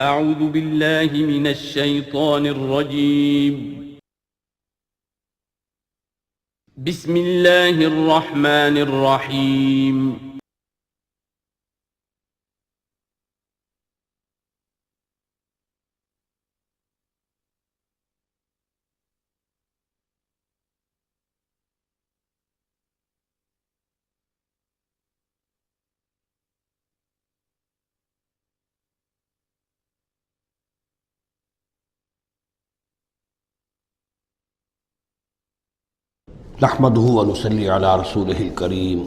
أعوذ بالله من الشيطان الرجيم. بسم الله الرحمن الرحيم. نحمده ونصلي على رسوله الكريم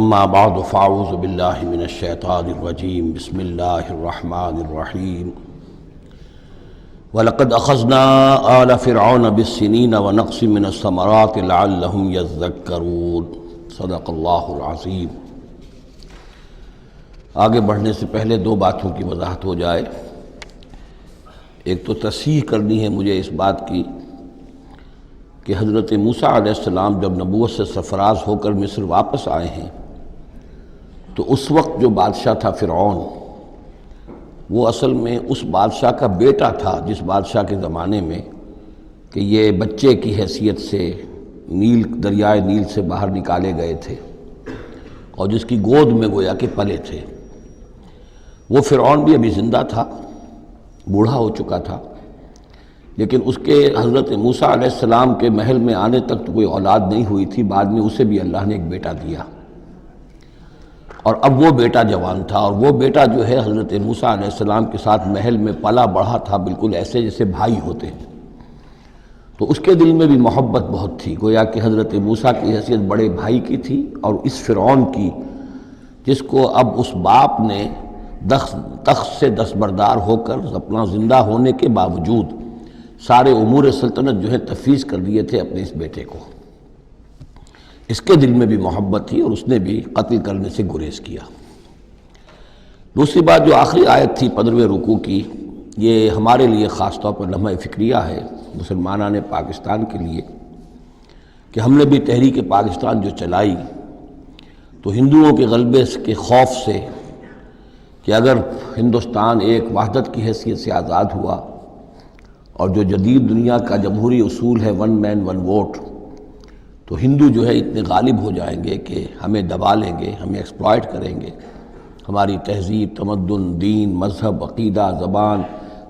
اما بعد فاعوذ باللہ من الشیطان الرجیم بسم اللہ الرحمن الرحیم وَلَقَدْ أَخَذْنَا آلَ فِرْعَوْنَ بِالسِّنِينَ وَنَقْصٍ مِّنَ الثَّمَرَاتِ لَعَلَّهُمْ يَذَّكَّرُونَ صدق اللہ العظیم۔ آگے بڑھنے سے پہلے دو باتوں کی وضاحت ہو جائے۔ ایک تو تصحیح کرنی ہے مجھے اس بات کی کہ حضرت موسیٰ علیہ السلام جب نبوت سے سرفراز ہو کر مصر واپس آئے ہیں تو اس وقت جو بادشاہ تھا فرعون، وہ اصل میں اس بادشاہ کا بیٹا تھا جس بادشاہ کے زمانے میں کہ یہ بچے کی حیثیت سے دریائے نیل سے باہر نکالے گئے تھے اور جس کی گود میں گویا کہ پلے تھے۔ وہ فرعون بھی ابھی زندہ تھا، بوڑھا ہو چکا تھا، لیکن اس کے حضرت موسیٰ علیہ السلام کے محل میں آنے تک تو کوئی اولاد نہیں ہوئی تھی۔ بعد میں اسے بھی اللہ نے ایک بیٹا دیا، اور اب وہ بیٹا جوان تھا، اور وہ بیٹا جو ہے حضرت موسیٰ علیہ السلام کے ساتھ محل میں پلا بڑھا تھا، بالکل ایسے جیسے بھائی ہوتے ہیں۔ تو اس کے دل میں بھی محبت بہت تھی، گویا کہ حضرت موسیٰ کی حیثیت بڑے بھائی کی تھی، اور اس فرعون کی جس کو اب اس باپ نے تخت سے دستبردار ہو کر اپنا زندہ ہونے کے باوجود سارے امور سلطنت جو ہے تفویض کر دیے تھے اپنے اس بیٹے کو، اس کے دل میں بھی محبت تھی اور اس نے بھی قتل کرنے سے گریز کیا۔ دوسری بات جو آخری آیت تھی 15ویں رکوع کی، یہ ہمارے لیے خاص طور پر لمحہ فکریہ ہے مسلمانان پاکستان کے لیے، کہ ہم نے بھی تحریک پاکستان جو چلائی تو ہندوؤں کے غلبے کے خوف سے کہ اگر ہندوستان ایک وحدت کی حیثیت سے آزاد ہوا اور جو جدید دنیا کا جمہوری اصول ہے ون مین ون ووٹ، تو ہندو جو ہے اتنے غالب ہو جائیں گے کہ ہمیں دبا لیں گے، ہمیں ایکسپلائٹ کریں گے، ہماری تہذیب، تمدن، دین، مذہب، عقیدہ، زبان،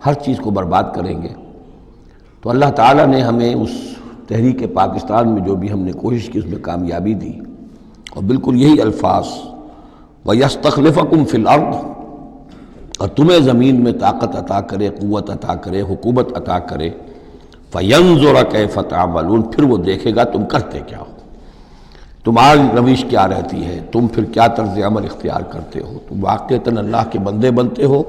ہر چیز کو برباد کریں گے۔ تو اللہ تعالیٰ نے ہمیں اس تحریک پاکستان میں جو بھی ہم نے کوشش کی اس میں کامیابی دی، اور بالکل یہی الفاظ وَيَسْتَخْلِفَكُمْ فِي الْأَرْضِ، اور تمہیں زمین میں طاقت عطا کرے، قوت عطا کرے، حکومت عطا کرے، فَيَنْظُرَ كَيْفَ تَعْمَلُونَ، پھر وہ دیکھے گا تم کرتے کیا ہو، تمہاری روش کیا رہتی ہے، تم پھر کیا طرز عمل اختیار کرتے ہو، تم واقعتاً اللہ کے بندے بنتے ہو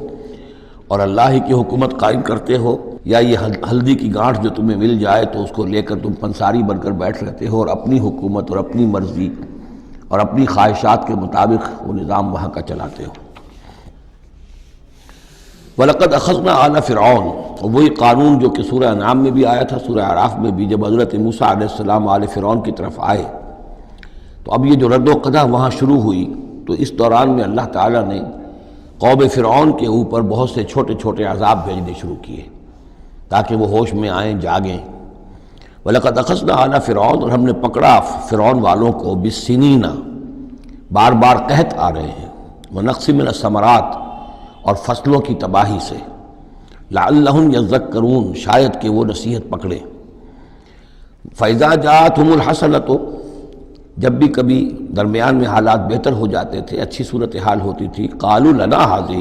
اور اللہ ہی کی حکومت قائم کرتے ہو، یا یہ ہلدی کی گانٹھ جو تمہیں مل جائے تو اس کو لے کر تم پنساری بن کر بیٹھ رہتے ہو اور اپنی حکومت اور اپنی مرضی اور اپنی خواہشات کے مطابق وہ نظام وہاں کا چلاتے ہو۔ وَلَقَدْ أَخَذْنَا آلَ فِرْعَوْنَ، اور وہی قانون جو کہ سورہ انعام میں بھی آیا تھا، سورہ اعراف میں بھی، جب حضرت موسیٰ علیہ السلام آل فرعون کی طرف آئے تو اب یہ جو رد و قدح وہاں شروع ہوئی، تو اس دوران میں اللہ تعالیٰ نے قوم فرعون کے اوپر بہت سے چھوٹے چھوٹے عذاب بھیجنے شروع کیے تاکہ وہ ہوش میں آئیں، جاگیں۔ وَلَقَدْ أَخَذْنَا آلَ فِرْعَوْنَ، اور ہم نے پکڑا فرعون والوں کو بِالسِّنِينَ، بار بار قحط آ رہے ہیں، وَنَقْصٍ مِّنَ الثَّمَرَاتِ، اور فصلوں کی تباہی سے، لعلہم یذکرون، شاید کہ وہ نصیحت پکڑے۔ فَإِذَا جَاءَتْهُمُ الْحَسَنَةُ، جب بھی کبھی درمیان میں حالات بہتر ہو جاتے تھے، اچھی صورتحال ہوتی تھی، قَالُوا لَنَا هَٰذِهِ،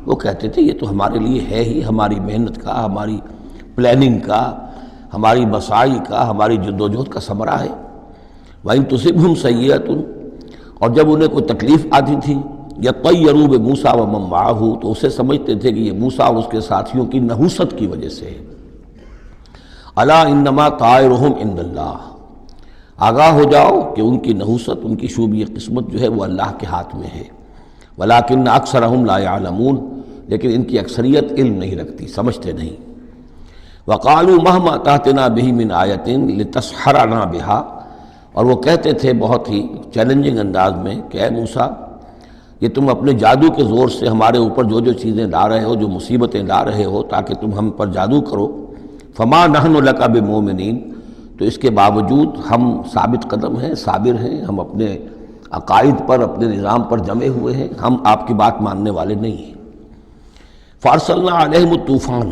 وہ کہتے تھے یہ تو ہمارے لیے ہے ہی، ہماری محنت کا، ہماری پلاننگ کا، ہماری مساعی کا، ہماری جدوجہد کا ثمرہ ہے۔ وَإِن تُصِبْهُمْ سَيِّئَةٌ، اور جب انہیں کوئی تکلیف آتی تھی، یطیروا بموسیٰ ومن معہ، تو اسے سمجھتے تھے کہ یہ موسیٰ اور اس کے ساتھیوں کی نحوست کی وجہ سے ہے۔ الا انما طائرہم عند اللہ، آگاہ ہو جاؤ کہ ان کی نحوست، ان کی شوبی قسمت جو ہے وہ اللہ کے ہاتھ میں ہے۔ ولکن اکثرہم لا یعلمون، لیکن ان کی اکثریت علم نہیں رکھتی، سمجھتے نہیں۔ وقالوا مہما تأتنا بہ من آیۃ لتسحرنا بہا، اور وہ کہتے تھے بہت ہی چیلنجنگ انداز میں کہ اے موسیٰ، یہ تم اپنے جادو کے زور سے ہمارے اوپر جو جو چیزیں لا رہے ہو، جو مصیبتیں لا رہے ہو تاکہ تم ہم پر جادو کرو، فما نحن لک بمؤمنین، تو اس کے باوجود ہم ثابت قدم ہیں، صابر ہیں، ہم اپنے عقائد پر، اپنے نظام پر جمے ہوئے ہیں، ہم آپ کی بات ماننے والے نہیں ہیں۔ فارسلنا علیہم الطوفان،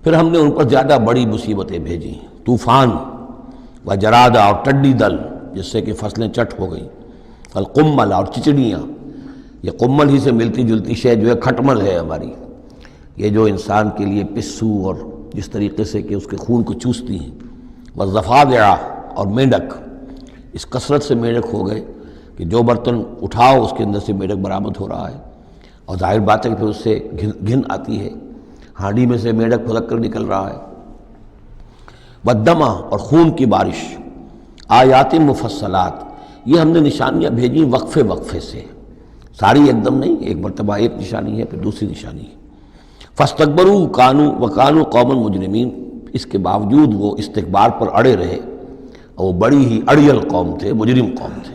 پھر ہم نے ان پر زیادہ بڑی مصیبتیں بھیجیں، طوفان و جرادہ اور ٹڈی دل جس سے کہ فصلیں چٹ ہو گئیں، القمل اور چچڑیاں، یہ قمل ہی سے ملتی جلتی شے جو ہے کھٹمل ہے ہماری، یہ جو انسان کے لیے پسو اور جس طریقے سے کہ اس کے خون کو چوستی ہیں، والضفادع اور میںڈک، اس کثرت سے میںڈک ہو گئے کہ جو برتن اٹھاؤ اس کے اندر سے میںڈک برآمد ہو رہا ہے، اور ظاہر بات ہے کہ پھر اس سے گھن آتی ہے، ہانڈی میں سے میںڈک پھلک کر نکل رہا ہے، والدمہ اور خون کی بارش، آیات مفصلات، یہ ہم نے نشانیاں بھیجی وقفے وقفے سے، ساری ایک دم نہیں، ایک مرتبہ ایک نشانی ہے پھر دوسری نشانی ہے۔ فاستکبروا وکانوا قوما مجرمین، اس کے باوجود وہ استکبار پر اڑے رہے، اور وہ بڑی ہی اڑیل قوم تھے، مجرم قوم تھے۔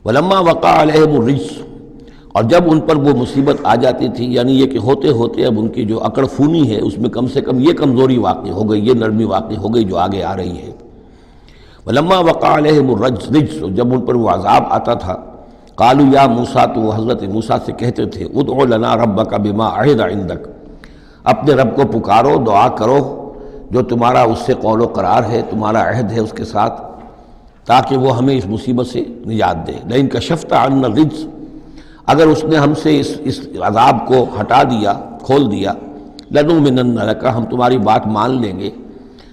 ولما وقع علیہم الرجس، اور جب ان پر وہ مصیبت آ جاتی تھی، یعنی یہ کہ ہوتے ہوتے اب ان کی جو اکڑ فونی ہے اس میں کم سے کم یہ کمزوری واقع ہو گئی، یہ نرمی واقع ہو گئی جو آگے آ رہی ہے۔ ولما وقع علیہم الرجس، جب ان پر وہ عذاب آتا تھا، قالوا یا موسیٰ، تو وہ حضرت موسیٰ سے کہتے تھے، ادع لنا ربک بما عہد عندک، اپنے رب کو پکارو، دعا کرو جو تمہارا اس سے قول و قرار ہے، تمہارا عہد ہے اس کے ساتھ، تاکہ وہ ہمیں اس مصیبت سے نجات دے۔ لئن کشفت عنا الرجس، اگر اس نے ہم سے اس عذاب کو ہٹا دیا، کھول دیا، لنؤمنن لک، ہم تمہاری بات مان لیں گے۔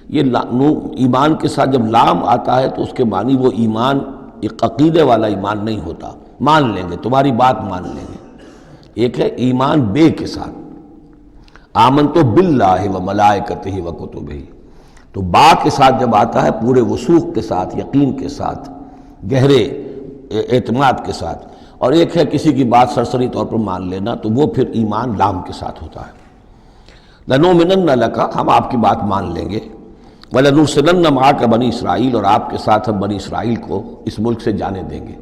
یہ ایمان کے ساتھ جب لام آتا ہے تو اس کے معنی وہ ایمان ایک عقیدے والا ایمان نہیں ہوتا، مان لیں گے، تمہاری بات مان لیں گے۔ ایک ہے ایمان بے کے ساتھ، آمنت باللہ و ملائکتہ و کتبہ، تو با کے ساتھ جب آتا ہے پورے وثوق کے ساتھ، یقین کے ساتھ، گہرے اعتماد کے ساتھ، اور ایک ہے کسی کی بات سرسری طور پر مان لینا، تو وہ پھر ایمان لام کے ساتھ ہوتا ہے۔ لنؤمنن لک، ہم آپ کی بات مان لیں گے، وَلَنُرْسِلَنَّ مَعَكَ بنی اسرائیل، اور آپ کے ساتھ ہم بنی اسرائیل کو اس ملک سے جانے دیں گے۔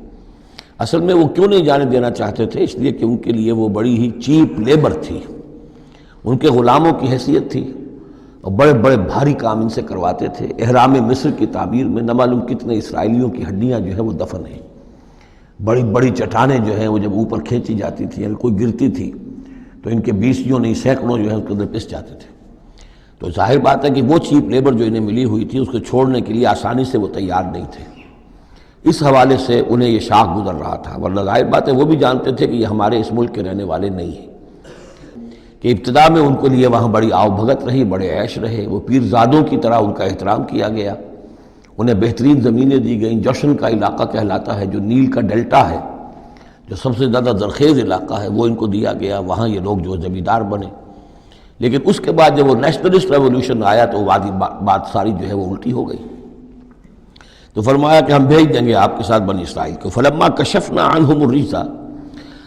اصل میں وہ کیوں نہیں جانے دینا چاہتے تھے؟ اس لیے کہ ان کے لیے وہ بڑی ہی چیپ لیبر تھی، ان کے غلاموں کی حیثیت تھی، اور بڑے بڑے بھاری کام ان سے کرواتے تھے۔ احرام مصر کی تعبیر میں نہ معلوم کتنے اسرائیلیوں کی ہڈیاں جو ہیں وہ دفن ہیں، بڑی بڑی چٹانیں جو ہیں وہ جب اوپر کھینچی جاتی تھیں، یعنی کوئی گرتی تھی تو ان کے 20 نہیں سینکڑوں جو ہے اس کے اندر پس جاتے تھے۔ تو ظاہر بات ہے کہ وہ چیپ لیبر جو انہیں ملی ہوئی تھی اس کو چھوڑنے کے لیے آسانی سے وہ تیار نہیں تھے، اس حوالے سے انہیں یہ شاخ گزر رہا تھا، ورنہ ظاہر بات ہے وہ بھی جانتے تھے کہ یہ ہمارے اس ملک کے رہنے والے نہیں ہیں، کہ ابتدا میں ان کے لیے وہاں بڑی آؤ بھگت رہی، بڑے عیش رہے، وہ پیرزادوں کی طرح ان کا احترام کیا گیا، انہیں بہترین زمینیں دی گئیں۔ جوشن کا علاقہ کہلاتا ہے جو نیل کا ڈیلٹا ہے، جو سب سے زیادہ زرخیز علاقہ ہے، وہ ان کو دیا گیا، وہاں یہ لوگ جو زمیندار بنے۔ لیکن اس کے بعد جب وہ نیشنلسٹ ریولوشن آیا تو بات ساری جو ہے وہ الٹی ہو گئی، تو فرمایا کہ ہم بھیج دیں گے آپ کے ساتھ بنی اسرائیل کو۔ فلما کشفنا عنہم الرجس،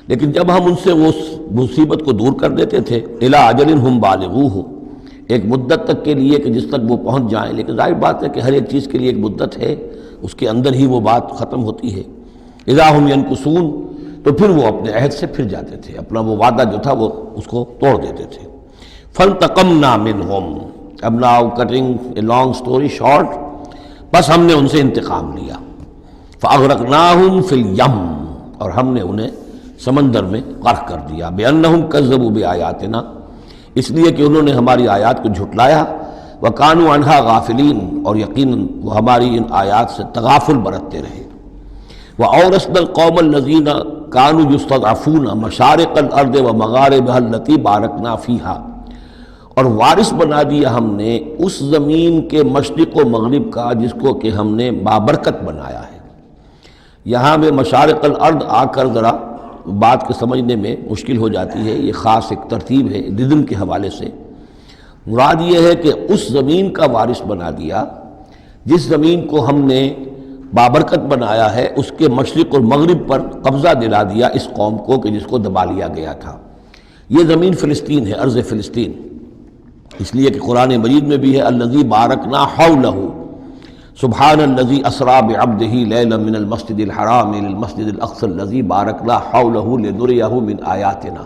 لیکن جب ہم ان سے وہ مصیبت کو دور کر دیتے تھے، الی اجل ہم بالغوہ، ایک مدت تک کے لیے کہ جس تک وہ پہنچ جائیں، لیکن ظاہر بات ہے کہ ہر ایک چیز کے لیے ایک مدت ہے، اس کے اندر ہی وہ بات ختم ہوتی ہے۔ اذا ہم ینکثون، تو پھر وہ اپنے عہد سے پھر جاتے تھے، اپنا وہ وعدہ جو تھا وہ اس کو توڑ دیتے تھے۔ فانتقمنا منہم، اب now cutting a long story short, بس ہم نے ان سے انتقام لیا۔ فاغرقناہم فی الیم، اور ہم نے انہیں سمندر میں غرق کر دیا، بانہم کذبوا بآیاتنا، اس لیے کہ انہوں نے ہماری آیات کو جھٹلایا، وکانوا عنہا غافلین، اور یقیناً وہ ہماری ان آیات سے تغافل برتتے رہے۔ وَأَوْرَثْنَا الْقَوْمَ الَّذِينَ كَانُوا يُسْتَضْعَفُونَ مَشَارِقَ الْأَرْضِ وَمَغَارِبَهَا الَّتِي بَارَكْنَا فِيهَا، اور وارث بنا دیا ہم نے اس زمین کے مشرق و مغرب کا جس کو کہ ہم نے بابرکت بنایا ہے۔ یہاں میں مشارق الارض آ کر ذرا بات کے سمجھنے میں مشکل ہو جاتی ہے، یہ خاص ایک ترتیب ہے رزم کے حوالے سے۔ مراد یہ ہے کہ اس زمین کا وارث بنا دیا جس زمین کو ہم نے بابرکت بنایا ہے، اس کے مشرق اور مغرب پر قبضہ دلا دیا اس قوم کو کہ جس کو دبا لیا گیا تھا۔ یہ زمین فلسطین ہے، ارض فلسطین، اس لیے کہ قرآن مجید میں بھی ہے الذی بارکنا حولہ، سبحان الذی اسری بعبدہ لیلا من المسجد الحرام الى المسجد الاقصی الذی بارکنا حولہ لنریہ من آیاتنا۔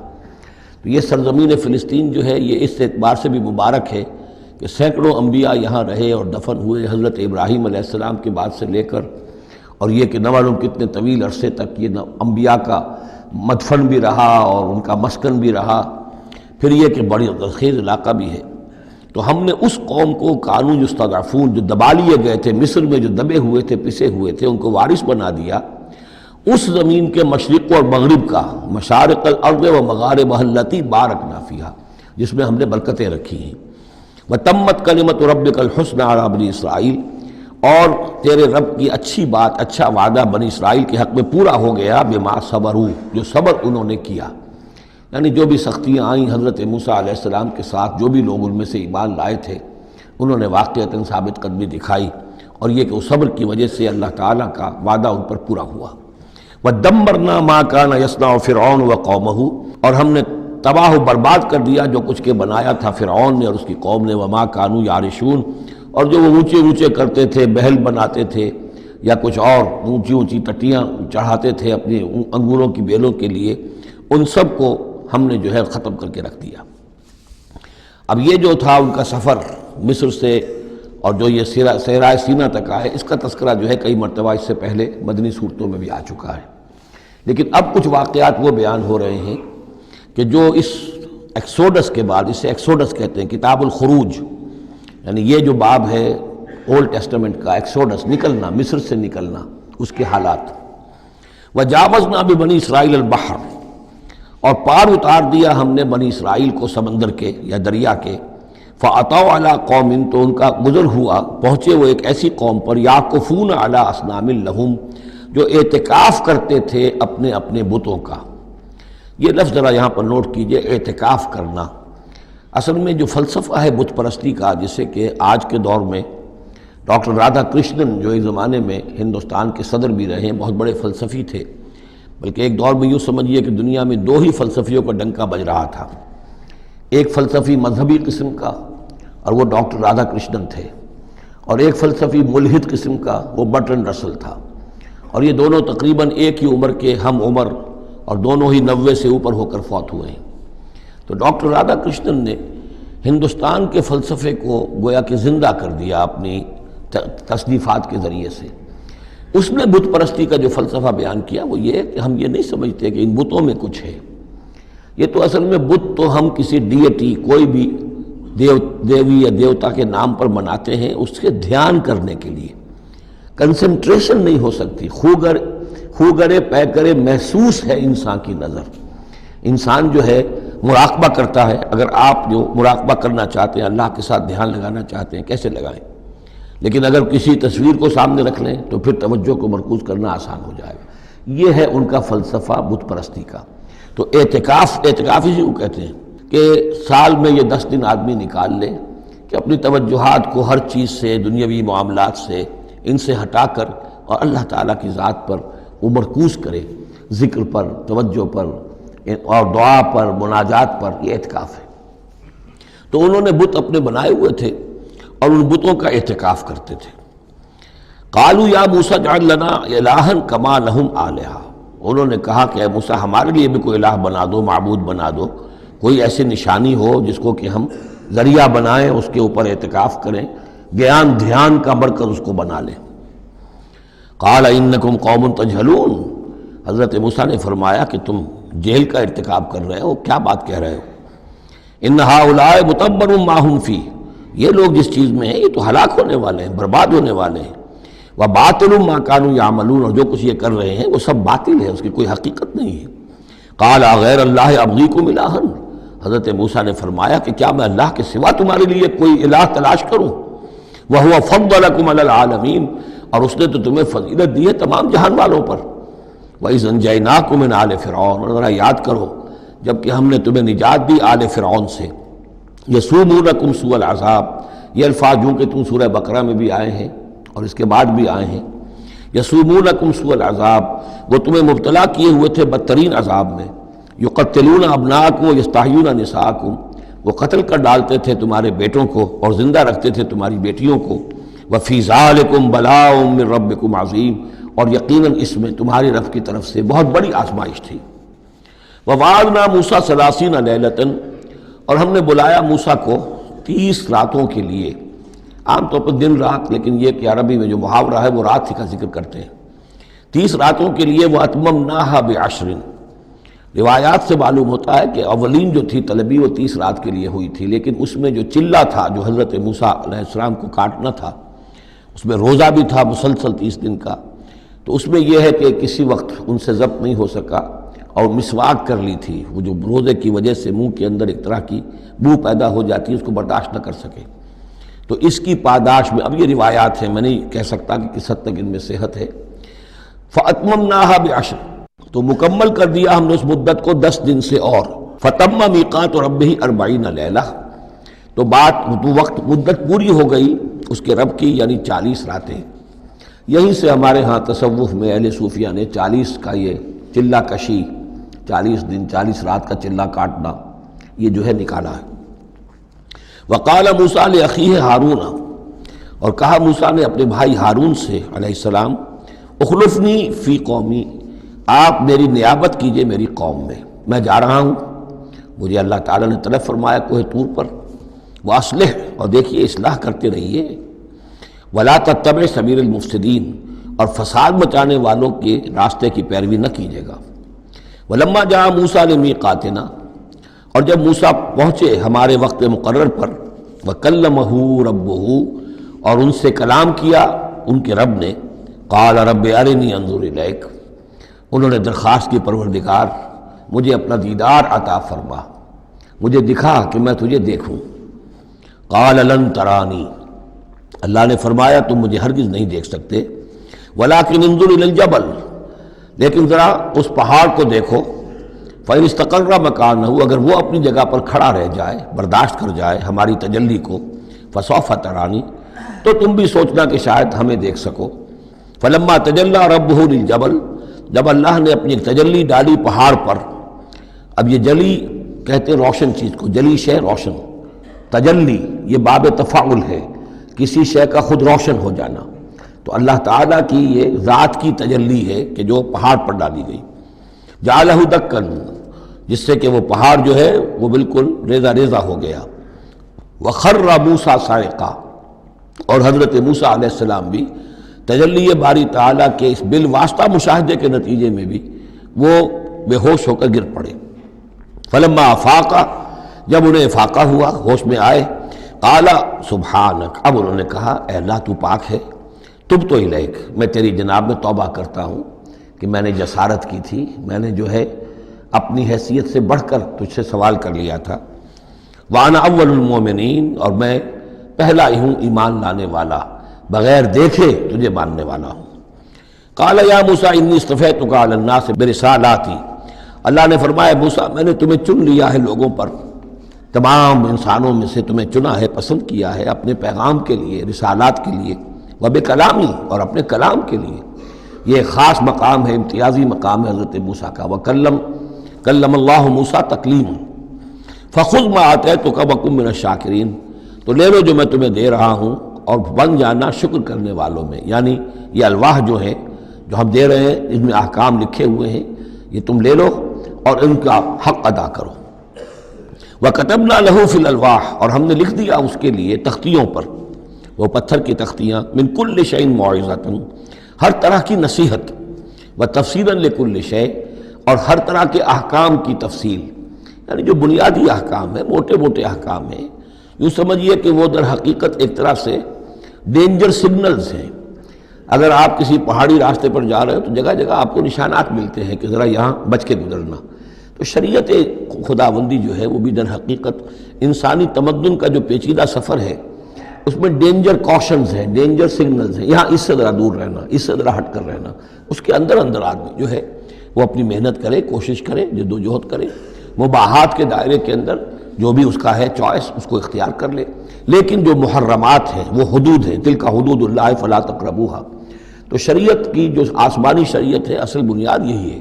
تو یہ سرزمین فلسطین جو ہے یہ اس اعتبار سے بھی مبارک ہے کہ سینکڑوں انبیاء یہاں رہے اور دفن ہوئے، حضرت ابراہیم علیہ السلام کے بعد سے لے کر، اور یہ کہ نہ معلوم کتنے طویل عرصے تک یہ انبیاء کا مدفن بھی رہا اور ان کا مسکن بھی رہا۔ پھر یہ کہ بڑی زرخیز علاقہ بھی ہے۔ تو ہم نے اس قوم کو کانوا یستضعفون، جو دبا لیے گئے تھے، مصر میں جو دبے ہوئے تھے، پسے ہوئے تھے، ان کو وارث بنا دیا اس زمین کے مشرق اور مغرب کا، مشارق الارض و مغاربہا اللاتی بارکنا فیہا، جس میں ہم نے برکتیں رکھی ہیں۔ وتمت کلمۃ ربک الحسنی علی بنی اسرائیل، اور تیرے رب کی اچھی بات، اچھا وعدہ بنی اسرائیل کے حق میں پورا ہو گیا، بما صبروا، جو صبر انہوں نے کیا، یعنی جو بھی سختیاں آئیں حضرت موسیٰ علیہ السلام کے ساتھ، جو بھی لوگ ان میں سے ایمان لائے تھے، انہوں نے واقعتاً ثابت قدمی دکھائی، اور یہ کہ اس صبر کی وجہ سے اللہ تعالیٰ کا وعدہ ان پر پورا ہوا۔ وَدَمَّرْنَا مَا كَانَ يَصْنَعُ فِرْعَوْنُ وَقَوْمُهُ، اور ہم نے تباہ و برباد کر دیا جو کچھ کے بنایا تھا فرعون نے اور اس کی قوم نے، وَمَا كَانُوا يَعْرِشُونَ، اور جو وہ اونچے اونچے کرتے تھے، محل بناتے تھے یا کچھ اور اونچی اونچی ٹٹیاں چڑھاتے تھے اپنی انگوروں کی بیلوں کے لیے، ان سب کو ہم نے جو ہے ختم کر کے رکھ دیا۔ اب یہ جو تھا ان کا سفر مصر سے اور جو یہ صحرائے سینا تک آئے، اس کا تذکرہ جو ہے کئی مرتبہ اس سے پہلے مدنی صورتوں میں بھی آ چکا ہے، لیکن اب کچھ واقعات وہ بیان ہو رہے ہیں کہ جو اس ایکسوڈس کے بعد، اسے ایکسوڈس کہتے ہیں، کتاب الخروج، یعنی یہ جو باب ہے اولڈ ٹیسٹمنٹ کا، ایکسوڈس، نکلنا، مصر سے نکلنا، اس کے حالات۔ وَجَاوَزْنَا بِبَنِي إِسْرَائِيلَ الْبَحْرَ، اور پار اتار دیا ہم نے بنی اسرائیل کو سمندر کے یا دریا کے، فَأَتَوْا عَلَىٰ قَوْمٍ، تو ان کا گزر ہوا، پہنچے وہ ایک ایسی قوم پر، يَعْكُفُونَ عَلَىٰ أَصْنَامٍ لَهُمْ، جو اعتکاف کرتے تھے اپنے اپنے بتوں کا۔ یہ لفظ ذرا یہاں پر نوٹ کیجئے، اعتکاف کرنا۔ اصل میں جو فلسفہ ہے بت پرستی کا، جسے کہ آج کے دور میں ڈاکٹر رادھا کرشنن، جو ایک زمانے میں ہندوستان کے صدر بھی رہے ہیں، بہت بڑے فلسفی تھے، بلکہ ایک دور میں یوں سمجھیے کہ دنیا میں دو ہی فلسفیوں کا ڈنکا بج رہا تھا، ایک فلسفی مذہبی قسم کا اور وہ ڈاکٹر رادھا کرشنن تھے، اور ایک فلسفی ملحد قسم کا، وہ برٹرنڈ رسل تھا، اور یہ دونوں تقریباً ایک ہی عمر کے ہم عمر، اور دونوں ہی 90 سے اوپر ہو کر فوت ہوئے ہیں۔ تو ڈاکٹر رادھا کرشنن نے ہندوستان کے فلسفے کو گویا کہ زندہ کر دیا اپنی تصنیفات کے ذریعے سے۔ اس نے بت پرستی کا جو فلسفہ بیان کیا وہ یہ ہے کہ ہم یہ نہیں سمجھتے کہ ان بتوں میں کچھ ہے، یہ تو اصل میں بت تو ہم کسی ڈیٹی، کوئی بھی دیوی یا دیوتا کے نام پر مناتے ہیں، اس کے دھیان کرنے کے لیے، کنسنٹریشن نہیں ہو سکتی، خوگرے پیکرے محسوس ہے انسان کی نظر۔ انسان جو ہے مراقبہ کرتا ہے، اگر آپ جو مراقبہ کرنا چاہتے ہیں، اللہ کے ساتھ دھیان لگانا چاہتے ہیں، کیسے لگائیں؟ لیکن اگر کسی تصویر کو سامنے رکھ لیں تو پھر توجہ کو مرکوز کرنا آسان ہو جائے گا۔ یہ ہے ان کا فلسفہ بت پرستی کا۔ تو اعتکاف اسی کو کہتے ہیں کہ سال میں یہ 10 دن آدمی نکال لے کہ اپنی توجہات کو ہر چیز سے، دنیاوی معاملات سے، ان سے ہٹا کر اور اللہ تعالیٰ کی ذات پر وہ مرکوز کرے، ذکر پر، توجہ پر اور دعا پر، مناجات پر، یہ اعتکاف ہے۔ تو انہوں نے بت اپنے بنائے ہوئے تھے اور ان بتوں کا اعتکاف کرتے تھے۔ قالوا یا موسیٰ اجعل لنا الہا کما لہم آلہہ، انہوں نے کہا کہ اے موسیٰ ہمارے لیے بھی کوئی الہ بنا دو، معبود بنا دو، کوئی ایسی نشانی ہو جس کو کہ ہم ذریعہ بنائیں، اس کے اوپر اعتکاف کریں، گیان دھیان کا مرکز اس کو بنا لیں۔ قال انکم قوم تجہلون، حضرت موسیٰ نے فرمایا کہ تم جہل کا ارتکاب کر رہے ہو، کیا بات کہہ رہے ہو؟ ان ہؤلاء متبر ما هم فیہ، یہ لوگ جس چیز میں ہیں یہ تو ہلاک ہونے والے ہیں، برباد ہونے والے ہیں۔ وباطل ما كانوا يعملون، اور جو کچھ یہ کر رہے ہیں وہ سب باطل ہے، اس کی کوئی حقیقت نہیں ہے۔ قال غیر اللہ ابغیکم الہا، حضرت موسیٰ نے فرمایا کہ کیا میں اللہ کے سوا تمہارے لیے کوئی الہ تلاش کروں؟ وہو فضلکم علی العالمین، اور اس نے تو تمہیں فضیلت دی ہے تمام جہان والوں پر۔ وَإِذْ أَنْجَيْنَاكُمْ مِنْ آلِ فِرْعَوْنَ، اور ذرا یاد کرو جب کہ ہم نے تمہیں نجات دی آل فرعون سے۔ یسومونکم سوء العذاب، یہ الفاظ جو کہ تم سورہ بقرہ میں بھی آئے ہیں اور اس کے بعد بھی آئے ہیں۔ یسومونکم سوء العذاب، وہ تمہیں مبتلا کیے ہوئے تھے بدترین عذاب میں۔ یقتلون ابناءکم ویستحیون نساءکم، وہ قتل کر ڈالتے تھے تمہارے بیٹوں کو اور زندہ رکھتے تھے تمہاری بیٹیوں کو۔ وفی ذالکم بلاء من ربکم عظیم، اور یقیناً اس میں تمہاری رب کی طرف سے بہت بڑی آزمائش تھی۔ ووعدنا موسیٰ 30 لیلۃ، اور ہم نے بلایا موسیٰ کو 30 راتوں کے لیے، عام طور پر دن رات، لیکن یہ کہ عربی میں جو محاورہ ہے وہ رات کا ذکر کرتے ہیں، 30 راتوں کے لیے۔ وَأَتْمَمْنَاهَا بِعَشْرٍ، روایات سے معلوم ہوتا ہے کہ اولین جو تھی طلبی وہ 30 رات کے لیے ہوئی تھی، لیکن اس میں جو چلہ تھا جو حضرت موسیٰ علیہ السلام کو کاٹنا تھا، اس میں روزہ بھی تھا مسلسل 30 دن کا، تو اس میں یہ ہے کہ کسی وقت ان سے ضبط نہیں ہو سکا، اور مسواک کر لی تھی، وہ جو روزے کی وجہ سے منہ کے اندر ایک طرح کی بو پیدا ہو جاتی ہے، اس کو برداشت نہ کر سکے، تو اس کی پاداش میں، اب یہ روایات ہیں، میں نہیں کہہ سکتا کہ کس حد تک ان میں صحت ہے۔ فَأَتْمَمْنَاهَا بِعَشْرٍ، تو مکمل کر دیا ہم نے اس مدت کو 10 دن سے اور۔ فَتَمَّ مِيقَاتُ رَبِّهِ 40 لَيْلَةً، تو وقت مدت پوری ہو گئی اس کے رب کی، یعنی 40 راتیں۔ یہیں سے ہمارے ہاں تصوف میں اہل صوفیہ نے 40 کا یہ چلہ کشی، 40 دن 40 رات کا چلہ کاٹنا، یہ جو ہے نکالا ہے۔ وقال موسیٰ لأخیہ ہارون، اور کہا موسیٰ نے اپنے بھائی ہارون سے علیہ السلام، اخلفنی فی قومی، آپ میری نیابت کیجئے میری قوم میں جا رہا ہوں، مجھے اللہ تعالیٰ نے طلب فرمایا کوہ طور پر، واصلح، اور دیکھیے اصلاح کرتے رہیے، ولا تتبع سبیل المفسدین، اور فساد مچانے والوں کے راستے کی پیروی نہ کیجیے گا۔ ولما جاء موسیٰ لمیقاتنا، اور جب موسیٰ پہنچے ہمارے وقت مقرر پر، وکلمہ ربہ، اور ان سے کلام کیا ان کے رب نے، قال رب ارنی انظر الیک، انہوں نے درخواست کی پروردگار مجھے اپنا دیدار عطا فرما، مجھے دکھا کہ میں تجھے دیکھوں۔ قال لن ترانی، اللہ نے فرمایا تم مجھے ہرگز نہیں دیکھ سکتے، ولکن انظر الی الجبل، لیکن ذرا اس پہاڑ کو دیکھو، فإن استقر مکانہ، اگر وہ اپنی جگہ پر کھڑا رہ جائے، برداشت کر جائے ہماری تجلی کو، فسوف ترانی، تو تم بھی سوچنا کہ شاید ہمیں دیکھ سکو۔ فلما تجلی ربہ للجبل، جب اللہ نے اپنی تجلی ڈالی پہاڑ پر، اب یہ جلی کہتے ہیں روشن چیز کو، جلی شے روشن، تجلی یہ باب تفاعل ہے، کسی شے کا خود روشن ہو جانا، تو اللہ تعالیٰ کی یہ ذات کی تجلی ہے کہ جو پہاڑ پر ڈالی گئی، جعلہ دکن، جس سے کہ وہ پہاڑ جو ہے وہ بالکل ریزہ ریزہ ہو گیا۔ وخر موسیٰ صاعقہ، اور حضرت موسیٰ علیہ السلام بھی تجلی باری تعالیٰ کے اس بالواسطہ مشاہدے کے نتیجے میں بھی وہ بے ہوش ہو کر گر پڑے۔ فلما افاقہ، جب انہیں افاقہ ہوا، ہوش میں آئے، قال سبحانک، اب انہوں نے کہا اے اللہ تو پاک ہے، تبت الیک، میں تیری جناب میں توبہ کرتا ہوں کہ میں نے جسارت کی تھی، میں نے جو ہے اپنی حیثیت سے بڑھ کر تجھ سے سوال کر لیا تھا۔ وانا اول المومنین، اور میں پہلا ہی ہوں ایمان لانے والا، بغیر دیکھے تجھے ماننے والا ہوں۔ قال یا موسیٰ انی اصطفیتک علی الناس برسالاتی، اللہ نے فرمایا موسیٰ میں نے تمہیں چن لیا ہے لوگوں پر، تمام انسانوں میں سے تمہیں چنا ہے، پسند کیا ہے اپنے پیغام کے لیے، رسالات کے لیے، وبکلامی، اور اپنے کلام کے لیے۔ یہ خاص مقام ہے، امتیازی مقام ہے حضرت موسیٰ کا۔ کلم اللہ موسیٰ تکلیم، فخذ ما آتیتک وکن من الشاکرین، تو لے لو جو میں تمہیں دے رہا ہوں اور بن جانا شکر کرنے والوں میں، یعنی یہ الواح جو ہے جو ہم دے رہے ہیں اس میں احکام لکھے ہوئے ہیں، یہ تم لے لو اور ان کا حق ادا کرو۔ وَكَتَبْنَا لَهُ فِي الْأَلْوَاحِ، اور ہم نے لکھ دیا اس کے لیے تختیوں پر، وہ پتھر کی تختیاں، مِن كُلِّ شَيْءٍ مَوْعِظَةً، ہر طرح کی نصیحت، وَتَفْصِيلًا لِكُلِّ شَيْءٍ، اور ہر طرح کے احکام کی تفصیل، یعنی جو بنیادی احکام ہیں، موٹے موٹے احکام ہیں، یوں سمجھیے کہ وہ در حقیقت ایک طرح سے ڈینجر سگنلز ہیں۔ اگر آپ کسی پہاڑی راستے پر جا رہے ہیں تو جگہ جگہ آپ کو نشانات ملتے ہیں کہ ذرا یہاں بچ کے گزرنا، تو شریعت خداوندی جو ہے وہ بھی در حقیقت انسانی تمدن کا جو پیچیدہ سفر ہے اس میں ڈینجر کوشنز ہیں، ڈینجر سگنلز ہیں، یہاں اس سے ذرا دور رہنا، اس سے ذرا ہٹ کر رہنا، اس کے اندر اندر آدمی جو ہے وہ اپنی محنت کرے، کوشش کرے، جد و جہد کرے، مباحات کے دائرے کے اندر جو بھی اس کا ہے چوائس اس کو اختیار کر لے، لیکن جو محرمات ہیں وہ حدود ہیں، تلک حدود اللہ فلا تقربوہا۔ تو شریعت کی جو آسمانی شریعت ہے اصل بنیاد یہی ہے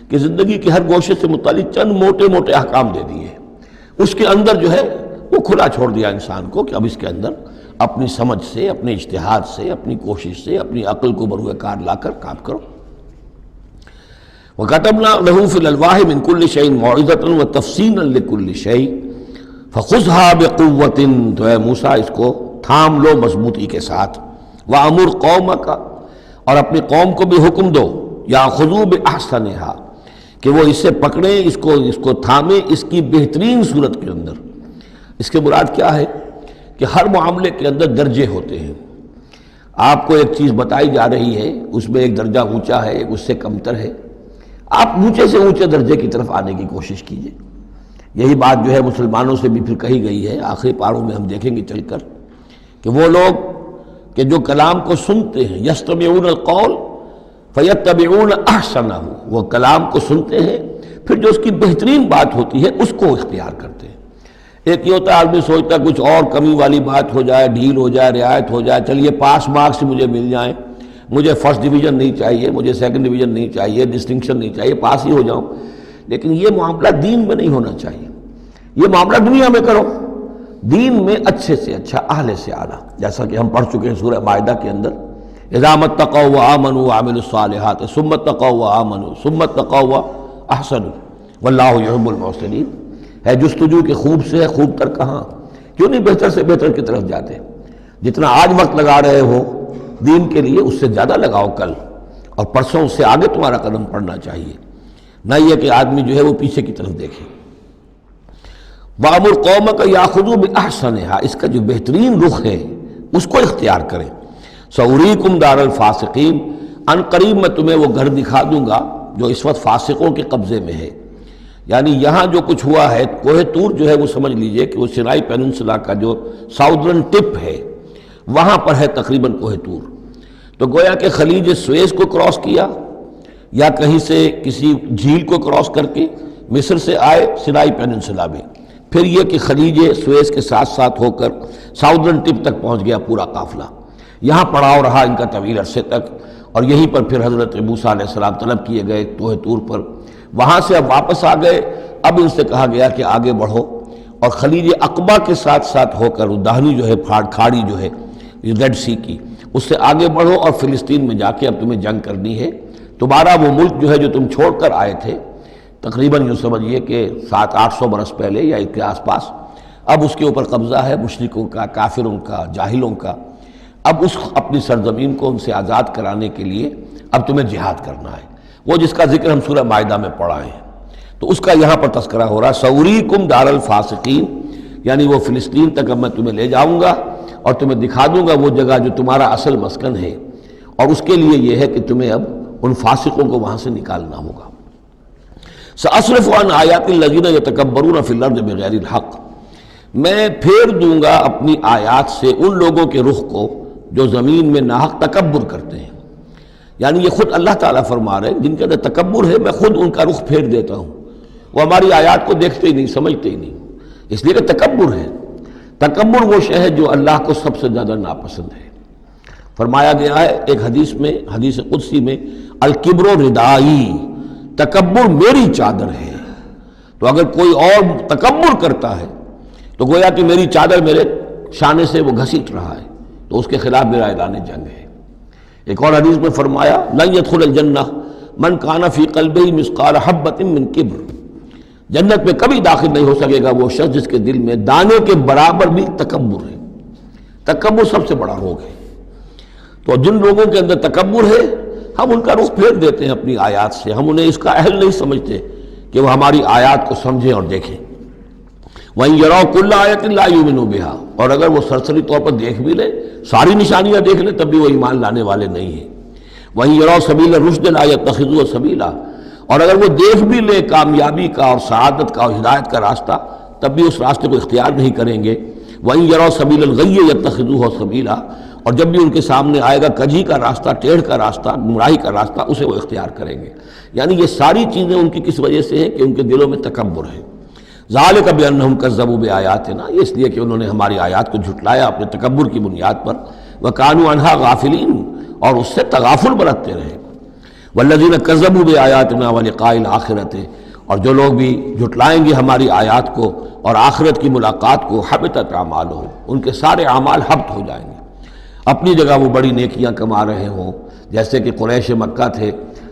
کہ زندگی کے ہر گوشے سے متعلق چند موٹے موٹے احکام دے دیے، اس کے اندر جو ہے وہ کھلا چھوڑ دیا انسان کو کہ اب اس کے اندر اپنی سمجھ سے، اپنے اجتہاد سے، اپنی کوشش سے، اپنی عقل کو بروئے کار لا کر کام کرو۔ وَكَتَبْنَا لَهُ فِي الْأَلْوَاحِ مِنْ كُلِّ شَيْءٍ مَوْعِظَةً وَتَفْصِيلًا لِكُلِّ شَيْءٍ فَخُذْهَا بِقُوَّةٍ، تو اے موسیٰ اس کو تھام لو مضبوطی کے ساتھ، وَأَمُرْ قَوْمَكَ، اور اپنی قوم کو بھی حکم دو، يَأْخُذُوا بِأَحْسَنِهَا، کہ وہ اسے پکڑیں، اس کو تھامیں اس کی بہترین صورت کے اندر۔ اس کے مراد کیا ہے کہ ہر معاملے کے اندر درجے ہوتے ہیں۔ آپ کو ایک چیز بتائی جا رہی ہے، اس میں ایک درجہ اونچا ہے، ایک اس سے کمتر ہے، آپ اونچے سے اونچے درجے کی طرف آنے کی کوشش کیجئے۔ یہی بات جو ہے مسلمانوں سے بھی پھر کہی گئی ہے، آخری پاروں میں ہم دیکھیں گے چل کر کہ وہ لوگ کہ جو کلام کو سنتے ہیں، یستمعون القول فیتبعون احسنہ، وہ کلام کو سنتے ہیں پھر جو اس کی بہترین بات ہوتی ہے اس کو اختیار کرتے ہیں۔ ایک یہ ہوتا ہے آدمی سوچتا ہے کچھ اور کمی والی بات ہو جائے، ڈھیل ہو جائے، رعایت ہو جائے، چلیے پاس مارکس مجھے مل جائیں، مجھے فرسٹ ڈویژن نہیں چاہیے، مجھے سیکنڈ ڈویژن نہیں چاہیے، ڈسٹنکشن نہیں چاہیے، پاس ہی ہو جاؤں۔ لیکن یہ معاملہ دین میں نہیں ہونا چاہیے، یہ معاملہ دنیا میں کرو، دین میں اچھے سے اچھا، اعلی سے اعلیٰ، جیسا کہ ہم پڑھ چکے ہیں سورہ مائدہ کے اندر، اذا اتقوا وآمنوا وعملوا الصالحات ثم اتقوا وآمنوا ثم اتقوا واحسنوا واللہ یحب المحسنین۔ ہے جستجو کہ خوب سے خوب تر کہاں، کیوں نہیں بہتر سے بہتر کی طرف جاتے؟ جتنا آج وقت لگا رہے ہو دین کے لیے اس سے زیادہ لگاؤ کل، اور پرسوں سے آگے تمہارا قدم پڑنا چاہیے، نہ یہ کہ آدمی جو ہے وہ پیچھے کی طرف دیکھے۔ وَأَمُرْ قَوْمَكَ يَأْخُذُوا بِأَحْسَنِهَا، اس کا جو بہترین رخ ہے اس کو اختیار کریں۔ سَأُرِيكُمْ دَارَ الْفَاسِقِينَ، ان قریب میں تمہیں وہ گھر دکھا دوں گا جو اس وقت فاسقوں کے قبضے میں ہے۔ یعنی یہاں جو کچھ ہوا ہے، کوہ طور جو ہے وہ سمجھ لیجئے کہ وہ سینائی پیننسلا کا جو ساؤدرن ٹپ ہے وہاں پر ہے تقریباً کوہ طور۔ تو گویا کہ خلیج سویز کو کراس کیا یا کہیں سے کسی جھیل کو کراس کر کے مصر سے آئے سینائی پیننسلا میں، پھر یہ کہ خلیج سویز کے ساتھ ساتھ ہو کر ساؤدرن ٹپ تک پہنچ گیا پورا قافلہ، یہاں پڑاؤ رہا ان کا طویل عرصے تک، اور یہیں پر پھر حضرت موسیٰ علیہ السلام طلب کیے گئے کوہ طور پر، وہاں سے اب واپس آ گئے۔ اب ان سے کہا گیا کہ آگے بڑھو، اور خلیج عقبہ کے ساتھ ساتھ ہو کر داہنی جو ہے کھاڑی جو ہے ریڈ سی کی، اس سے آگے بڑھو اور فلسطین میں جا کے اب تمہیں جنگ کرنی ہے۔ تمہارا وہ ملک جو ہے جو تم چھوڑ کر آئے تھے تقریباً یوں سمجھیے کہ 700-800 برس پہلے یا اس کے آس پاس، اب اس کے اوپر قبضہ ہے مشرکوں کا، کافروں کا، جاہلوں کا۔ اب اس اپنی سرزمین کو ان سے آزاد کرانے کے لیے اب تمہیں جہاد کرنا ہے، وہ جس کا ذکر ہم سورہ مائدہ میں پڑھا ہے، تو اس کا یہاں پر تذکرہ ہو رہا ہے۔ سَأُرِيكُمْ دَارَ الْفَاسِقِينَ، یعنی وہ فلسطین تک اب میں تمہیں لے جاؤں گا اور تمہیں دکھا دوں گا وہ جگہ جو تمہارا اصل مسکن ہے، اور اس کے لیے یہ ہے کہ تمہیں اب ان فاسقوں کو وہاں سے نکالنا ہوگا۔ سَأَصْرِفُ عَنْ آيَاتِ الَّذِينَ يَتَكَبَّرُونَ فِي الْأَرْضِ بِغَيْرِ الْحَقِّ، میں پھیر دوں گا اپنی آیات سے ان لوگوں کے رخ کو جو زمین میں ناحق تکبر کرتے ہیں۔ یعنی یہ خود اللہ تعالیٰ فرما رہے ہیں جن کے اندر تکبر ہے میں خود ان کا رخ پھیر دیتا ہوں، وہ ہماری آیات کو دیکھتے ہی نہیں، سمجھتے ہی نہیں، اس لیے کہ تکبر ہے۔ تکبر وہ شے ہے جو اللہ کو سب سے زیادہ ناپسند ہے۔ فرمایا گیا ہے ایک حدیث میں، حدیث قدسی میں، الکبر ردائی، تکبر میری چادر ہے۔ تو اگر کوئی اور تکبر کرتا ہے تو گویا کہ میری چادر میرے شانے سے وہ گھسیٹ رہا ہے، تو اس کے خلاف میرا اعلان جنگ ہے۔ ایک اور حدیث میں فرمایا لن يدخل الجنہ من کان فی قلبہ مثقال حبۃ من کبر، جنت میں کبھی داخل نہیں ہو سکے گا وہ شخص جس کے دل میں دانے کے برابر بھی تکبر ہے۔ تکبر سب سے بڑا روگ ہے۔ تو جن لوگوں کے اندر تکبر ہے ہم ان کا رخ پھیر دیتے ہیں اپنی آیات سے، ہم انہیں اس کا اہل نہیں سمجھتے کہ وہ ہماری آیات کو سمجھیں اور دیکھیں۔ وَإِن يَرَوْا كُلَّ آيَةٍ لَا يُؤْمِنُوا بِهَا، اور اگر وہ سرسری طور پر دیکھ بھی لیں، ساری نشانیاں دیکھ لیں، تب بھی وہ ایمان لانے والے نہیں ہیں۔ وَإِن يَرَوْا سَبِيلَ الرُّشْدِ لَا يَتَّخِذُوهُ سَبِيلًا، اور اگر وہ دیکھ بھی لیں کامیابی کا اور سعادت کا اور ہدایت کا راستہ، تب بھی اس راستے کو اختیار نہیں کریں گے۔ وَإِن يَرَوْا سَبِيلَ الْغَيِّ يَتَّخِذُوهُ سَبِيلًا، اور جب بھی ان کے سامنے آئے گا کجی کا راستہ، ٹیڑھ کا راستہ، گمراہی کا راستہ، اسے وہ اختیار کریں گے۔ یعنی یہ ساری چیزیں ان کی کس وجہ سے ہیں کہ ان کے دلوں میں تکبر ہے۔ ذالک بانہم کذبوا بآیاتنا، یہ اس لیے کہ انہوں نے ہماری آیات کو جھٹلایا اپنے تکبر کی بنیاد پر، وکانوا عنہا غافلین، اور اس سے تغافل برتتے رہے۔ والذین کذبوا بآیاتنا ولقاء الآخرۃ، اور جو لوگ بھی جھٹلائیں گے ہماری آیات کو اور آخرت کی ملاقات کو، حبطت اعمالہم، ان کے سارے اعمال حبط ہو جائیں گے۔ اپنی جگہ وہ بڑی نیکیاں کما رہے ہوں، جیسے کہ قریش مکہ تھے،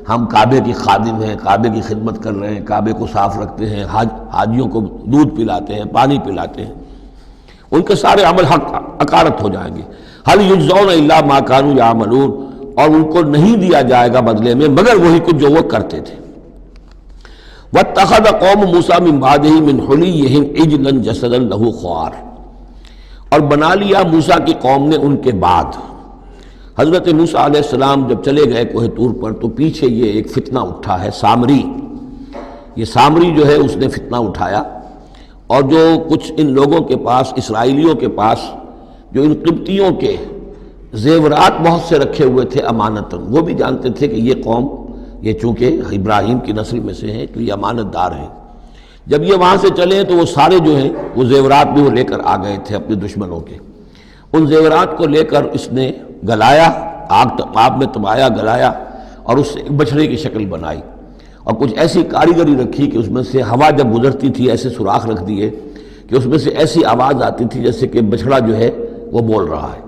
ہم کعبے کی خادم ہیں، کعبے کی خدمت کر رہے ہیں، کعبے کو صاف رکھتے ہیں، حاجیوں کو دودھ پلاتے ہیں، پانی پلاتے ہیں، ان کے سارے عمل حقارت ہو جائیں گے۔ هل یجزون الا ما كانوا یعملون، اور ان کو نہیں دیا جائے گا بدلے میں مگر وہی کچھ جو وہ کرتے تھے۔ واتخذ قوم موسیٰ من بعدہ من حلیہم عجلا جسدا لہ خوار، اور بنا لیا موسیٰ کی قوم نے ان کے بعد، حضرت موسیٰ علیہ السلام جب چلے گئے کوہ طور پر تو پیچھے یہ ایک فتنہ اٹھا ہے، سامری، یہ سامری جو ہے اس نے فتنہ اٹھایا، اور جو کچھ ان لوگوں کے پاس، اسرائیلیوں کے پاس، جو ان قبطیوں کے زیورات بہت سے رکھے ہوئے تھے امانتاً، وہ بھی جانتے تھے کہ یہ قوم، یہ چونکہ ابراہیم کی نسل میں سے ہیں تو یہ امانت دار ہیں۔ جب یہ وہاں سے چلے تو وہ سارے جو ہیں وہ زیورات بھی وہ لے کر آ گئے تھے اپنے دشمنوں کے، ان زیورات کو لے کر اس نے گلایا، آگ میں تبایا، گلایا، اور اس سے ایک بچھڑے کی شکل بنائی، اور کچھ ایسی کاریگری رکھی کہ اس میں سے ہوا جب گزرتی تھی ایسے سوراخ رکھ دیے کہ اس میں سے ایسی آواز آتی تھی جیسے کہ بچھڑا جو ہے وہ بول رہا ہے،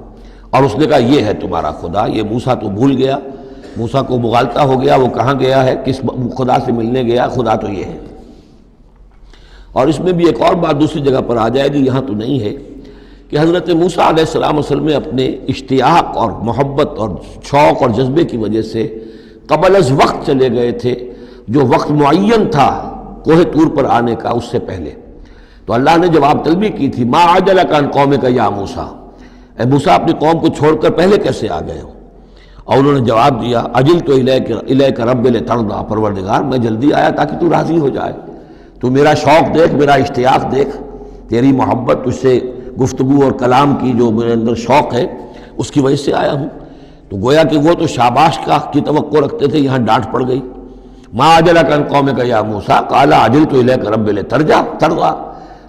اور اس نے کہا یہ ہے تمہارا خدا۔ یہ موسیٰ تو بھول گیا، موسیٰ کو مغالطہ ہو گیا، وہ کہاں گیا ہے، کس خدا سے ملنے گیا، خدا تو یہ ہے۔ اور اس میں بھی ایک اور بات دوسری جگہ پر آ جائے گی، یہاں تو نہیں ہے، کہ حضرت موسیٰ علیہ السلام اصل میں اپنے اشتیاق اور محبت اور شوق اور جذبے کی وجہ سے قبل از وقت چلے گئے تھے، جو وقت معین تھا کوہ طور پر آنے کا اس سے پہلے۔ تو اللہ نے جواب طلبی کی تھی، ما عجلک عن قومک یا موسیٰ، اے موسیٰ اپنی قوم کو چھوڑ کر پہلے کیسے آ گئے ہو؟ اور انہوں نے جواب دیا، اجلت الیک رب لترضیٰ، پروردگار میں جلدی آیا تاکہ تو راضی ہو جائے، تو میرا شوق دیکھ، میرا اشتیاق دیکھ، تیری محبت، تجھ سے گفتگو اور کلام کی جو میرے اندر شوق ہے اس کی وجہ سے آیا ہوں۔ تو گویا کہ وہ تو شاباش کی توقع رکھتے تھے، یہاں ڈانٹ پڑ گئی، ما عجلک عن قومک یا موسیٰ قال عجلت الیک رب لترضیٰ،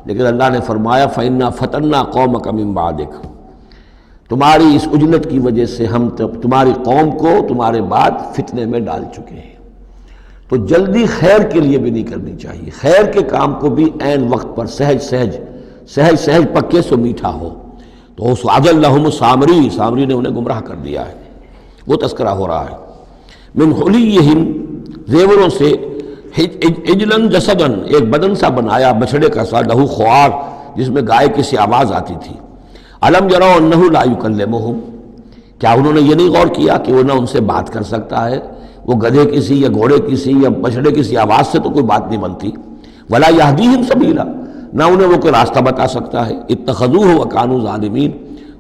لیکن اللہ نے فرمایا فإنا فتنا قومک من بعدک، تمہاری اس عجلت کی وجہ سے ہم تمہاری قوم کو تمہارے بعد فتنے میں ڈال چکے ہیں۔ تو جلدی خیر کے لیے بھی نہیں کرنی چاہیے، خیر کے کام کو بھی عین وقت پر سہج پکے سو میٹھا ہو۔ تو اس اضلهم سامری نے انہیں گمراہ کر دیا ہے، وہ تذکرہ ہو رہا ہے۔ من حلیہم، زیوروں سے، عجلاً جسداً، ایک بدن سا بنایا بچھڑے کا سا، لہو خوار، جس میں گائے کی سی آواز آتی تھی۔ الم یروا انہ لا یکلمہم، کیا انہوں نے یہ نہیں غور کیا کہ وہ نہ ان سے بات کر سکتا ہے، وہ گدھے کی سی یا گھوڑے کی سی یا بچھڑے کی سی آواز سے تو کوئی بات نہیں بنتی، ولا یہدیہم سبیلا، نہ انہیں وہ کوئی راستہ بتا سکتا ہے، اتخذوہ وکانوا ظالمین،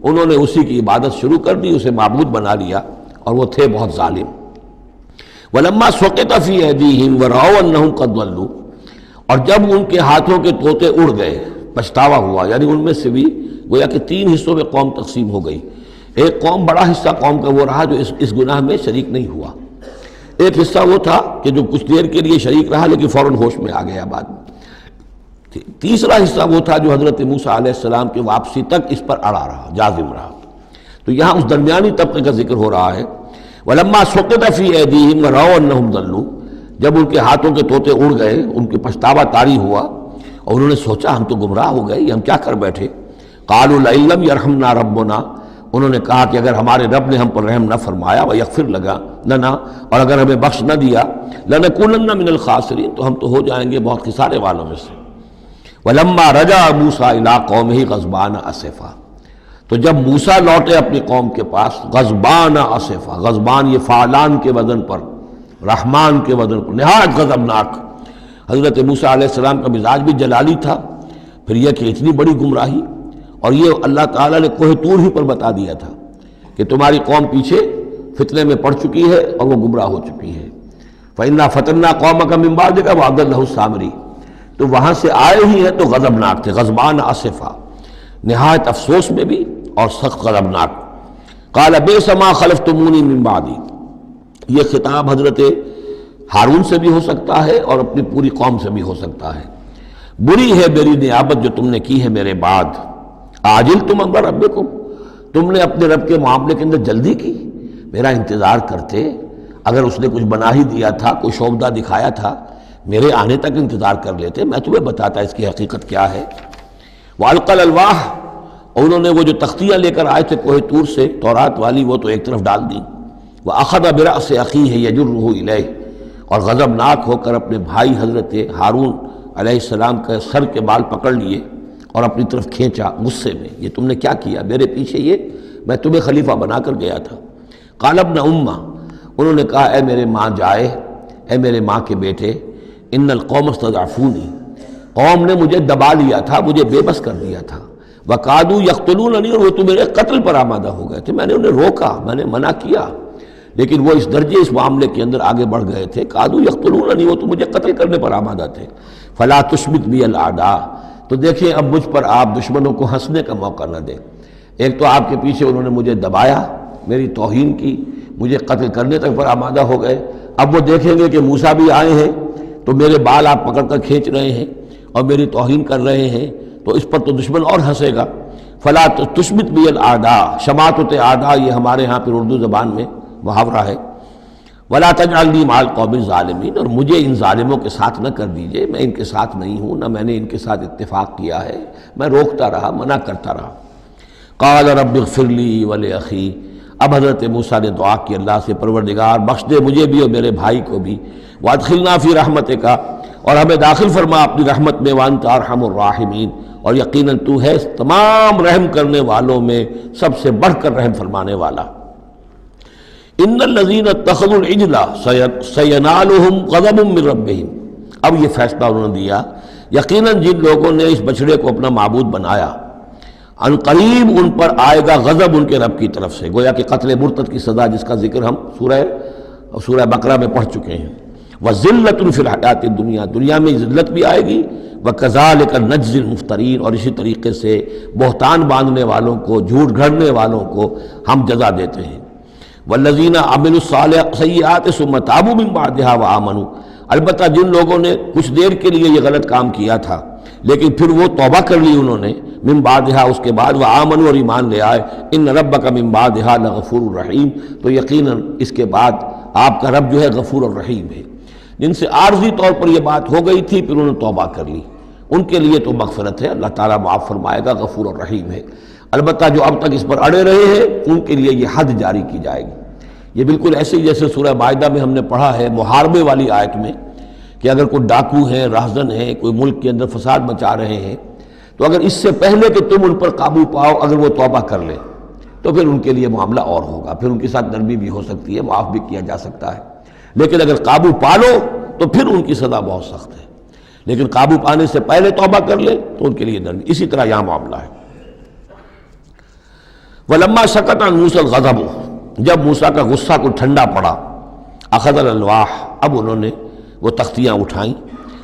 انہوں نے اسی کی عبادت شروع کر دی، اسے معبود بنا لیا، اور وہ تھے بہت ظالم۔ ولما سقط فی ایدیہم ورأوا انہم قد ضلوا، اور جب ان کے ہاتھوں کے طوطے اڑ گئے، پچھتاوا ہوا، یعنی ان میں سے بھی گویا کہ 3 حصوں میں قوم تقسیم ہو گئی۔ ایک قوم، بڑا حصہ قوم کا وہ رہا جو اس گناہ میں شریک نہیں ہوا، ایک حصہ وہ تھا کہ جو کچھ دیر کے لیے شریک رہا لیکن فوراً ہوش میں آ گیا بعد میں، تیسرا حصہ وہ تھا جو حضرت موسیٰ علیہ السلام کی واپسی تک اس پر اڑا رہا، جازم رہا۔ تو یہاں اس درمیانی طبقے کا ذکر ہو رہا ہے، وَلَمَّا سُقِطَ فِي أَيْدِيهِمْ وَرَأَوْا أَنَّهُمْ ضَلُّوا، جب ان کے ہاتھوں کے طوطے اڑ گئے، ان کے پچھتاوا طاری ہوا، اور انہوں نے سوچا ہم تو گمراہ ہو گئے، یہ ہم کیا کر بیٹھے۔ قَالُوا لَئِن لَّمْ يَرْحَمْنَا رَبُّنَا، انہوں نے کہا کہ اگر ہمارے رب نے ہم پر رحم نہ فرمایا، وَيَغْفِرْ لَنَا، اور اگر ہمیں بخش نہ دیا، لَنَكُونَنَّ مِنَ الْخَاسِرِينَ، تو ہم تو ہو جائیں گے بہت خسارے والوں میں سے۔ وَلَمَّا رَجَعَ مُوسَىٰ إِلَىٰ قَوْمِهِ غَضْبَانَ أَسِفًا، تو جب موسیٰ لوٹے اپنی قوم کے پاس، غضبان آصفا، غضبان یہ فعلان کے وزن پر، رحمان کے وزن پر، نہایت غضبناک۔ حضرت موسیٰ علیہ السلام کا مزاج بھی جلالی تھا، پھر یہ کہ اتنی بڑی گمراہی، اور یہ اللہ تعالیٰ نے کوہ طور ہی پر بتا دیا تھا کہ تمہاری قوم پیچھے فتنے میں پڑ چکی ہے اور وہ گمراہ ہو چکی ہے۔ فَإِنَّا فَتَنَّا قَوْمَكَ مِن بَعْدِكَ وَأَضَلَّهُ السَّامِرِي، تو وہاں سے آئے ہی ہیں تو غضبناک تھے، غضبان آصفا، نہایت افسوس میں بھی اور سخت غضبناک۔ قال بئس ما خلفتمونی من بعدی، یہ خطاب حضرت ہارون سے بھی ہو سکتا ہے اور اپنی پوری قوم سے بھی ہو سکتا ہے۔ بری ہے میری نیابت جو تم نے کی ہے میرے بعد، عاجلتم امر ربکم، تم نے اپنے رب کے معاملے کے اندر جلدی کی، میرا انتظار کرتے، اگر اس نے کچھ بنا ہی دیا تھا، کوئی شوبدہ دکھایا تھا، میرے آنے تک انتظار کر لیتے، میں تمہیں بتاتا اس کی حقیقت کیا ہے۔ وَأَلْقَى الْأَلْوَاحَ، اور انہوں نے وہ جو تختیاں لے کر آئے تھے کوہ طور سے تورات والی، وہ تو ایک طرف ڈال دیں۔ وَأَخَذَ بِرَأْسِ أَخِيهِ يَجُرُّهُ إِلَيْهِ، اور غضبناک ہو کر اپنے بھائی حضرت ہارون علیہ السلام کے سر کے بال پکڑ لیے اور اپنی طرف کھینچا غصے میں، یہ تم نے کیا کیا؟ میرے پیچھے یہ میں تمہیں خلیفہ بنا کر گیا تھا۔ قال ابن امہ، انہوں نے کہا اے میرے ماں جائے، اے میرے ماں کے بیٹے، ان القوم استضعفونی، قوم نے مجھے دبا لیا تھا، مجھے بے بس کر دیا تھا۔ وقادوا یقتلوننی، اور وہ تو میرے قتل پر آمادہ ہو گئے تھے، میں نے انہیں روکا، میں نے منع کیا، لیکن وہ اس درجے اس معاملے کے اندر آگے بڑھ گئے تھے۔ قادوا یقتلوننی، وہ تو مجھے قتل کرنے پر آمادہ تھے۔ فلا تشمت بی الاعداء، تو دیکھیں اب مجھ پر آپ دشمنوں کو ہنسنے کا موقع نہ دیں۔ ایک تو آپ کے پیچھے انہوں نے مجھے دبایا، میری توہین کی، مجھے قتل کرنے تک پر آمادہ ہو گئے، اب وہ دیکھیں گے کہ موسیٰ بھی آئے ہیں تو میرے بال آپ پکڑ کر کھینچ رہے ہیں اور میری توہین کر رہے ہیں، تو اس پر تو دشمن اور ہنسے گا۔ فلا تشمت بی الاعداء، شماتت اعداء یہ ہمارے ہاں پھر اردو زبان میں محاورہ ہے۔ ولا تجعلنی مع القوم الظالمین، اور مجھے ان ظالموں کے ساتھ نہ کر دیجئے، میں ان کے ساتھ نہیں ہوں، نہ میں نے ان کے ساتھ اتفاق کیا ہے، میں روکتا رہا، منع کرتا رہا۔ قال رب اغفر لی ولأخی، اب حضرت موسیٰ نے دعا کی اللہ سے، پروردگار بخش دے مجھے بھی اور میرے بھائی کو بھی، وادخلنا فی رحمتک، اور ہمیں داخل فرما اپنی رحمت میں، وانت ارحم الراحمین، اور یقیناً تو ہے تمام رحم کرنے والوں میں سب سے بڑھ کر رحم فرمانے والا۔ ان الذین اتخذوا العجل سینالہم غضب من ربہم، اب یہ فیصلہ انہوں نے دیا، یقیناً جن لوگوں نے اس بچڑے کو اپنا معبود بنایا، ان قریب ان پر آئے گا غضب ان کے رب کی طرف سے، گویا کہ قتل مرتد کی سزا جس کا ذکر ہم سورہ بقرہ میں پڑھ چکے ہیں۔ وَذِلَّةٌ فِي الْحَيَاةِ الدُّنْيَا، دنیا میں ذلت بھی آئے گی، وَكَذَلِكَ نَجْزِي الْمُفْتَرِينَ، اور اسی طریقے سے بہتان باندھنے والوں کو، جھوٹ گھڑنے والوں کو ہم جزا دیتے ہیں۔ وَالَّذِينَ عَمِلُوا الصَّالِحَاتِ ثُمَّ تَابُوا مِن بَعْدِهَا وَآمَنُوا، البتہ جن لوگوں نے کچھ دیر کے لیے یہ غلط کام کیا تھا لیکن پھر وہ توبہ کر لی انہوں نے، من بعدہا اس کے بعد، وآمنوا اور ایمان لے آئے، ان ربک من بعدہا لغفور الرحیم، تو یقیناً اس کے بعد آپ کا رب جو ہے غفور الرحیم ہے۔ جن سے عارضی طور پر یہ بات ہو گئی تھی پھر انہوں نے توبہ کر لی، ان کے لیے تو مغفرت ہے، اللہ تعالیٰ معاف فرمائے گا، غفور الرحیم ہے۔ البتہ جو اب تک اس پر اڑے رہے ہیں ان کے لیے یہ حد جاری کی جائے گی۔ یہ بالکل ایسے ہی جیسے سورہ مائدہ میں ہم نے پڑھا ہے محاربے والی آیت میں، کہ اگر کوئی ڈاکو ہیں، راہزن ہیں، کوئی ملک کے اندر فساد مچا رہے ہیں، تو اگر اس سے پہلے کہ تم ان پر قابو پاؤ اگر وہ توبہ کر لیں تو پھر ان کے لیے معاملہ اور ہوگا، پھر ان کے ساتھ نرمی بھی ہو سکتی ہے، معاف بھی کیا جا سکتا ہے۔ لیکن اگر قابو پا لو تو پھر ان کی سزا بہت سخت ہے، لیکن قابو پانے سے پہلے توبہ کر لیں تو ان کے لیے نرمی۔ اسی طرح یہاں معاملہ ہے۔ وَلَمَّا سَكَتَ عَنْ مُوسَى الْغَضَبُ، جب موسیٰ کا غصہ کو ٹھنڈا پڑا، أَخَذَ الْأَلْوَاحَ، اب انہوں نے وہ تختیاں اٹھائیں،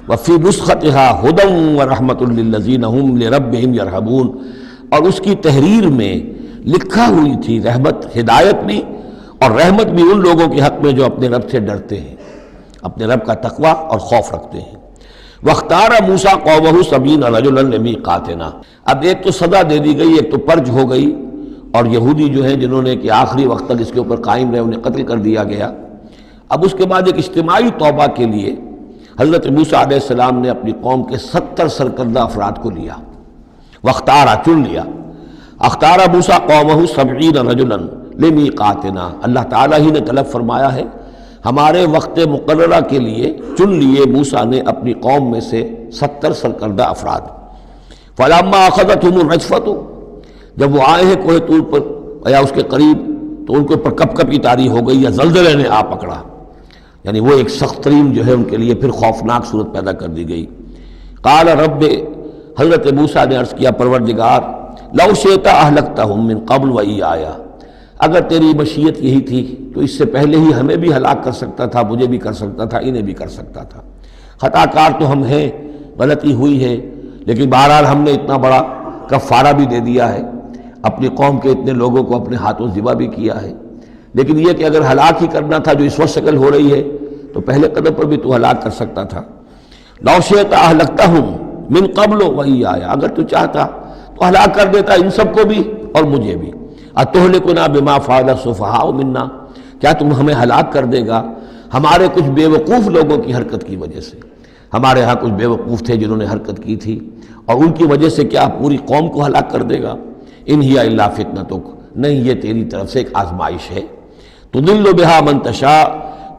وَفِي نُسْخَتِهَا هُدًى وَرَحْمَةٌ لِّلَّذِينَ هُمْ لِرَبِّهِمْ يَرْهَبُونَ، اور اس کی تحریر میں لکھا ہوئی تھی رحمت، ہدایت بھی اور رحمت بھی ان لوگوں کے حق میں جو اپنے رب سے ڈرتے ہیں، اپنے رب کا تقوی اور خوف رکھتے ہیں۔ وَاخْتَارَ مُوسَىٰ قَوْمَهُ 70 رَجُلًا لِمِيقَاتِنَا، اب ایک تو سزا دے دی گئی، ایک تو پرج ہو گئی، اور یہودی جو ہیں جنہوں نے کہ آخری وقت تک اس کے اوپر قائم رہے انہیں قتل کر دیا گیا۔ اب اس کے بعد ایک اجتماعی توبہ کے لیے حضرت موسیٰ علیہ السلام نے اپنی قوم کے 70 سرکردہ افراد کو لیا، واختارا چن لیا۔ اختار موسیٰ قومہ 70 رجلا لمیقاتنا، اللہ تعالیٰ ہی نے طلب فرمایا ہے، ہمارے وقت مقررہ کے لیے چن لیے موسیٰ نے اپنی قوم میں سے 70 سرکردہ افراد۔ فلما اخذتهم الرجفۃ، جب وہ آئے ہیں کوہ طور پر یا اس کے قریب تو ان کے اوپر کپ کپی طاری ہو گئی یا زلزلے نے آ پکڑا، یعنی وہ ایک سخت ترین جو ہے ان کے لیے پھر خوفناک صورت پیدا کر دی گئی۔ قال رب، حضرت موسیٰ نے عرض کیا پروردگار، لو شئت اہلکتہم من قبل وایایا، اگر تیری مشیت یہی تھی تو اس سے پہلے ہی ہمیں بھی ہلاک کر سکتا تھا، مجھے بھی کر سکتا تھا، انہیں بھی کر سکتا تھا۔ خطا کار تو ہم ہیں، غلطی ہوئی ہے، لیکن بہرحال ہم نے اتنا بڑا کفارہ بھی دے دیا ہے، اپنی قوم کے اتنے لوگوں کو اپنے ہاتھوں ذبح بھی کیا ہے، لیکن یہ کہ اگر ہلاک ہی کرنا تھا جو اس وقت شکل ہو رہی ہے تو پہلے قدم پر بھی تو ہلاک کر سکتا تھا۔ لو شئت اہلکتہم من قبل وایایا، اگر تو چاہتا تو ہلاک کر دیتا ان سب کو بھی اور مجھے بھی۔ اتہلکنا بما فعل السفہاء منا، کیا تم ہمیں ہلاک کر دے گا ہمارے کچھ بے وقوف لوگوں کی حرکت کی وجہ سے؟ ہمارے ہاں کچھ بیوقوف تھے جنہوں نے حرکت کی تھی، اور ان کی وجہ سے کیا پوری قوم کو ہلاک کر دے گا؟ ان ہی الا فتنتک، نہیں یہ تیری طرف سے ایک آزمائش ہے۔ تضل بہا من تشاء،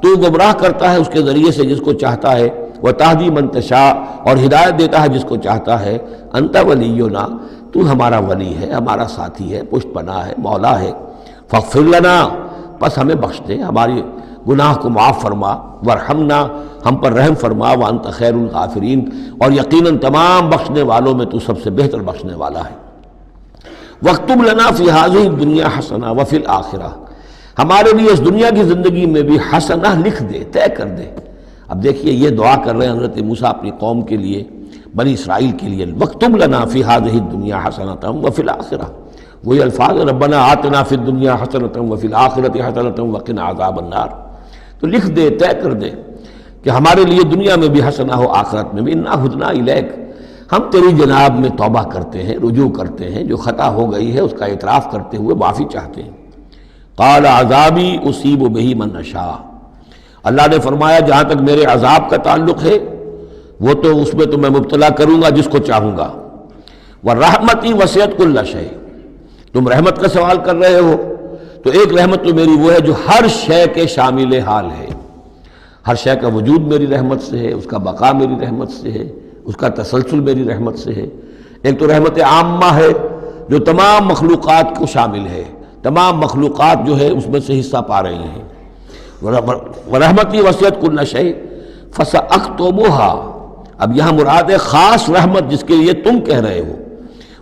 تو گمراہ کرتا ہے اس کے ذریعے سے جس کو چاہتا ہے، وتہدی من تشاء، اور ہدایت دیتا ہے جس کو چاہتا ہے۔ انت ولینا، تو ہمارا ولی ہے، ہمارا ساتھی ہے، پشت پناہ ہے، مولا ہے۔ فاغفر لنا، بس ہمیں بخش دے، ہماری گناہ کو معاف فرما، ورحمنا، ہم پر رحم فرما، وانت خیر الغافرین، اور یقیناً تمام بخشنے والوں میں تو سب سے بہتر بخشنے والا ہے۔ واکتب لنا فی ہذہ الدنیا حسنہ وفی الآخرہ، ہمارے لیے اس دنیا کی زندگی میں بھی حسنہ لکھ دے، طے کر دے۔ اب دیکھیے یہ دعا کر رہے ہیں حضرت موسیٰ اپنی قوم کے لیے، بنی اسرائیل کے لیے، واکتب لنا فی ہذہ الدنیا حسنۃ وفی الآخرہ، وہی الفاظ، ربنا آتنا فی الدنیا حسنۃ وفی الآخرۃ حسنۃ وقنا عذاب النار۔ تو لکھ دے، طے کر دے کہ ہمارے لیے دنیا میں بھی حسنہ ہو، آخرت میں بھی۔ انا ہدنا الیک، ہم تیری جناب میں توبہ کرتے ہیں، رجوع کرتے ہیں، جو خطا ہو گئی ہے اس کا اعتراف کرتے ہوئے معافی چاہتے ہیں۔ قال عذابی اصیب بہ من اشاء، اللہ نے فرمایا جہاں تک میرے عذاب کا تعلق ہے وہ تو اس میں تو میں مبتلا کروں گا جس کو چاہوں گا۔ ورحمتی وسعت کل شیء، تم رحمت کا سوال کر رہے ہو تو ایک رحمت تو میری وہ ہے جو ہر شے کے شامل حال ہے، ہر شے کا وجود میری رحمت سے ہے، اس کا بقا میری رحمت سے ہے، اس کا تسلسل میری رحمت سے ہے۔ ایک تو رحمت عامہ ہے جو تمام مخلوقات کو شامل ہے، تمام مخلوقات جو ہے اس میں سے حصہ پا رہی ہیں۔ ورحمتی وسعت کل شیء فساکتبھا، اب یہاں مراد ہے خاص رحمت جس کے لیے تم کہہ رہے ہو،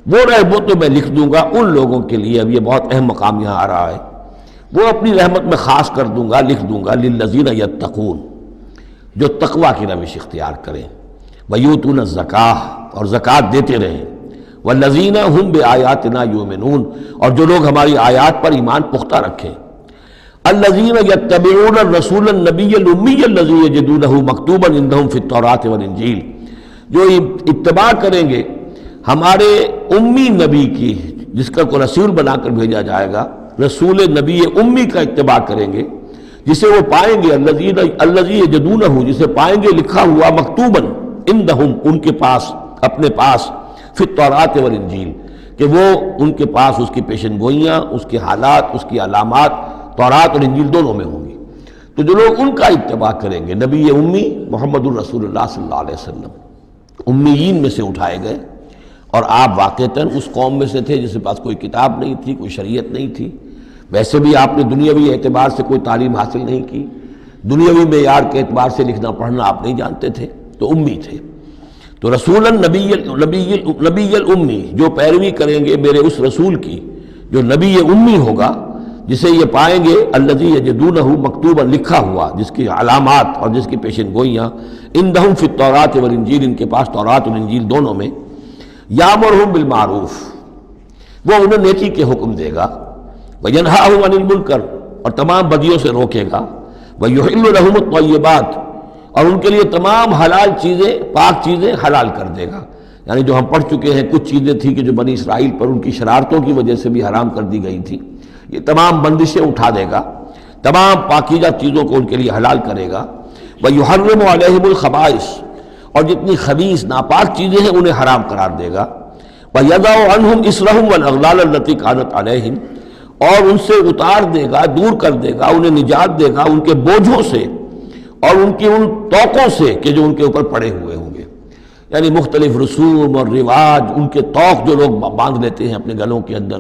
وہ تو میں لکھ دوں گا ان لوگوں کے لیے۔ اب یہ بہت اہم مقام یہاں آ رہا ہے، وہ اپنی رحمت میں خاص کر دوں گا، لکھ دوں گا، للذین یتقون، جو تقوی کی روش اختیار کریں، ویؤتون الزکاۃ، اور زکوٰۃ دیتے رہیں، والذین ھم بآیاتنا یؤمنون، اور جو لوگ ہماری آیات پر ایمان پختہ رکھیں۔ الذین یتبعون الرسول النبی الامی الذی یجدونہ مکتوبا عندہم فی التوراۃ والانجیل، جو اتباع کریں گے ہمارے امی نبی کی، جس کا کو رسول بنا کر بھیجا جائے گا، رسول نبی امی کا اتباع کریں گے، جسے وہ پائیں گے، الذی یجدونہ، جسے پائیں گے لکھا ہوا، مکتوباً عندہم، ان کے پاس، اپنے پاس، فی التوراۃ والانجیل، کہ وہ ان کے پاس اس کی پیشن گوئیاں، اس کے حالات، اس کی علامات تورات اور انجیل دونوں میں ہوں گی۔ تو جو لوگ ان کا اتباع کریں گے، نبی امی محمد الرسول اللہ صلی اللہ علیہ وسلم امیین میں سے اٹھائے گئے، اور آپ واقعتاً اس قوم میں سے تھے جس کے پاس کوئی کتاب نہیں تھی، کوئی شریعت نہیں تھی، ویسے بھی آپ نے دنیاوی اعتبار سے کوئی تعلیم حاصل نہیں کی، دنیاوی معیار کے اعتبار سے لکھنا پڑھنا آپ نہیں جانتے تھے، تو امی تھے۔ تو رسول نبی الامی، جو پیروی کریں گے میرے اس رسول کی جو نبی امی ہوگا، جسے یہ پائیں گے الذی یجدونہ مکتوبا، لکھا ہوا، جس کی علامات اور جس کی پیشن گوئیاں، عندہم فی التوراۃ والانجیل، ان کے پاس تورات اور انجیل دونوں میں، یامرہم بالمعروف، وہ انہیں نیکی کے حکم دے گا، وینہاہم عن المنکر، اور تمام بدیوں سے روکے گا، ویحل لہم الطیبات، اور ان کے لیے تمام حلال چیزیں، پاک چیزیں حلال کر دے گا۔ یعنی جو ہم پڑھ چکے ہیں کچھ چیزیں تھیں کہ جو بنی اسرائیل پر ان کی شرارتوں کی وجہ سے بھی حرام کر دی گئی تھی، یہ تمام بندشیں اٹھا دے گا، تمام پاکیزہ چیزوں کو ان کے لیے حلال کرے گا۔ وَيُحَرِّمُ عَلَيْهِمُ الْخَبَائِثَ، اور جتنی خبیث ناپاک چیزیں ہیں انہیں حرام قرار دے گا۔ وَيَضَعُ عَنْهُمْ إِصْرَهُمْ وَالْأَغْلَالَ الَّتِي كَانَتْ عَلَيْهِمْ، اور ان سے اتار دے گا، دور کر دے گا، انہیں نجات دے گا ان کے بوجھوں سے اور ان کی ان توقوں سے کہ جو ان کے اوپر پڑے ہوئے ہوں گے۔ یعنی مختلف رسوم اور رواج، ان کے توق جو لوگ باندھ لیتے ہیں اپنے گلوں کے اندر،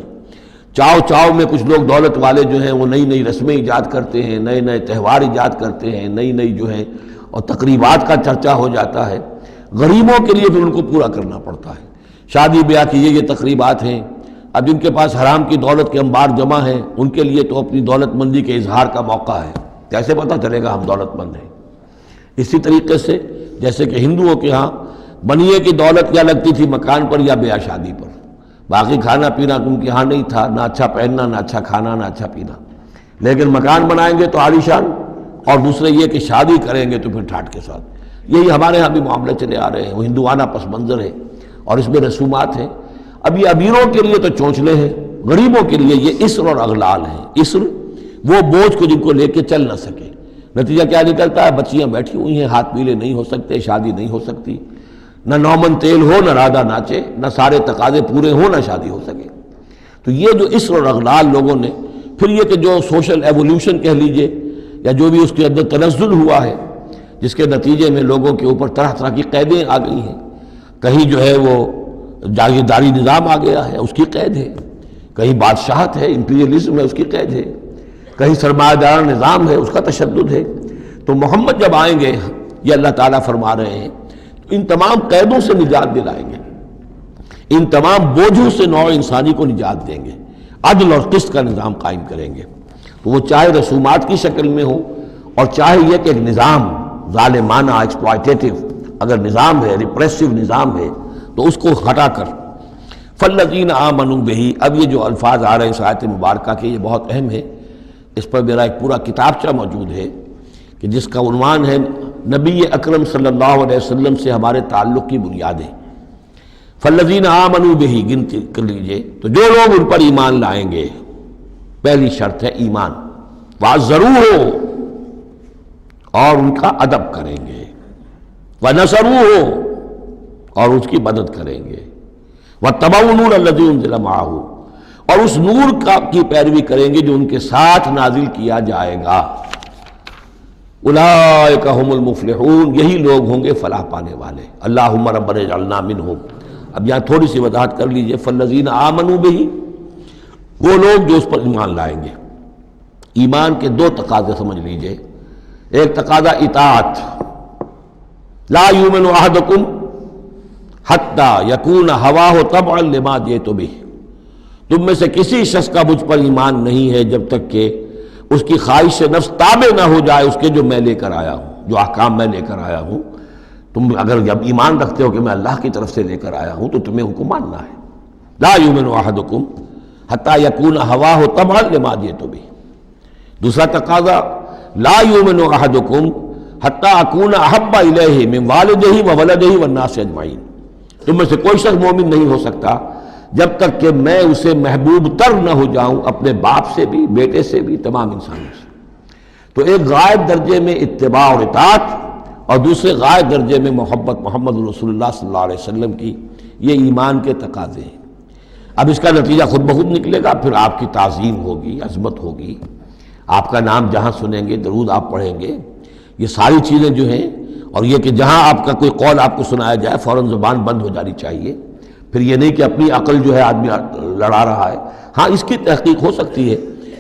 چاؤ میں کچھ لوگ دولت والے جو ہیں وہ نئی رسمیں ایجاد کرتے ہیں، نئے تہوار ایجاد کرتے ہیں، نئی جو ہے، اور تقریبات کا چرچا ہو جاتا ہے۔ غریبوں کے لیے پھر ان کو پورا کرنا پڑتا ہے، شادی بیاہ کی یہ تقریبات ہیں۔ اب جن کے پاس حرام کی دولت کے انبار جمع ہیں، ان کے لیے تو اپنی دولت مندی کے اظہار کا موقع ہے، کیسے پتہ چلے گا ہم دولت مند ہیں؟ اسی طریقے سے جیسے کہ ہندوؤں کے ہاں بنیے کی دولت کیا لگتی تھی مکان پر یا بیاہ شادی پر، باقی کھانا پینا ان کے ہاں نہیں تھا، نہ اچھا پہننا، نہ اچھا کھانا، نہ اچھا پینا، لیکن مکان بنائیں گے تو عالیشان، اور دوسرے یہ کہ شادی کریں گے تو پھر ٹھاٹ کے ساتھ۔ یہی ہمارے ہاں بھی معاملے چلے آ رہے ہیں، وہ ہندوانہ پس منظر ہے اور اس میں رسومات ہیں۔ اب یہ امیروں کے لیے تو چونچلے ہیں، غریبوں کے لیے یہ اسر اور اغلال ہیں۔ اسر وہ بوجھ کو جن کو لے کے چل نہ سکے، نتیجہ کیا نکلتا ہے؟ بچیاں بیٹھی ہوئی ہیں، ہاتھ پیلے نہیں ہو سکتے، شادی نہیں ہو سکتی، نہ نومن تیل ہو، نہ رادہ ناچے، نہ سارے تقاضے پورے ہوں، نہ شادی ہو سکے۔ تو یہ جو اسر اور اغلال لوگوں نے، پھر یہ کہ جو سوشل ایولیوشن کہہ لیجئے یا جو بھی اس کے اندر تنزل ہوا ہے، جس کے نتیجے میں لوگوں کے اوپر طرح طرح کی قیدیں آ گئی ہیں، کہیں جو ہے وہ جاگیرداری نظام آ گیا ہے، اس کی قید ہے، کہیں بادشاہت ہے، امپیریلزم ہے، اس کی قید ہے، کہیں سرمایہ دار نظام ہے، اس کا تشدد ہے۔ تو محمد جب آئیں گے، یہ اللہ تعالیٰ فرما رہے ہیں، تو ان تمام قیدوں سے نجات دلائیں گے، ان تمام بوجھوں سے نوع انسانی کو نجات دیں گے، عدل اور قسط کا نظام قائم کریں گے۔ تو وہ چاہے رسومات کی شکل میں ہو، اور چاہے یہ کہ ایک نظام ظالمانہ ایکسپلائٹیٹو اگر نظام ہے، ریپریسو نظام ہے، تو اس کو ہٹا کر فالذین آمنوا بہ۔ اب یہ جو الفاظ آ رہے ہیں اس آیت مبارکہ کے، یہ بہت اہم ہے، اس پر میرا ایک پورا کتابچہ موجود ہے کہ جس کا عنوان ہے نبی اکرم صلی اللہ علیہ وسلم سے ہمارے تعلق کی بنیادیں۔ فالذین آمنوا بہ، گنتی کر لیجئے، تو جو لوگ ان پر ایمان لائیں گے، پہلی شرط ہے ایمان، وعزروہ، اور ان کا ادب کریں گے، ونصروہ، اور اس کی مدد کریں گے، واتبعوا النور الذی انزل معہ، اور اس نور کی پیروی کریں گے جو ان کے ساتھ نازل کیا جائے گا۔ اولئک ھم المفلحون، یہی لوگ ہوں گے فلاح پانے والے۔ اللہم ربنا اجعلنا منہم۔ اب یہاں تھوڑی سی وضاحت کر لیجئے، فالذین آمنوا بہ، وہ لوگ جو اس پر ایمان لائیں گے۔ ایمان کے دو تقاضے سمجھ لیجئے، ایک تقاضا اطاعت، لا یؤمن احدکم حتی یکون ہواہ طبعا لما جئت بہ، تم میں سے کسی شخص کا مجھ پر ایمان نہیں ہے جب تک کہ اس کی خواہش نفس تابع نہ ہو جائے اس کے جو میں لے کر آیا ہوں، جو احکام میں لے کر آیا ہوں۔ تم اگر جب ایمان رکھتے ہو کہ میں اللہ کی طرف سے لے کر آیا ہوں تو تمہیں ان کو ماننا ہے۔ لا یؤمن احدکم حتی یکون ہواہ طبعا لما جئت بہ۔ دوسرا تقاضا، لا یؤمن احدکم حتی اکون احب الیہ من والدہ وولدہ والناس اجمعین، تم میں سے کوئی شخص مومن نہیں ہو سکتا جب تک کہ میں اسے محبوب تر نہ ہو جاؤں، اپنے باپ سے بھی، بیٹے سے بھی، تمام انسانوں سے۔ تو ایک غائب درجے میں اتباع اور اطاعت، اور دوسرے غائب درجے میں محبت محمد رسول اللہ صلی اللہ علیہ وسلم کی، یہ ایمان کے تقاضے ہیں۔ اب اس کا نتیجہ خود بخود نکلے گا، پھر آپ کی تعظیم ہوگی، عظمت ہوگی، آپ کا نام جہاں سنیں گے، درود آپ پڑھیں گے، یہ ساری چیزیں جو ہیں، اور یہ کہ جہاں آپ کا کوئی قول آپ کو سنایا جائے فوراً زبان بند ہو جانی چاہیے۔ پھر یہ نہیں کہ اپنی عقل جو ہے آدمی لڑا رہا ہے، ہاں اس کی تحقیق ہو سکتی ہے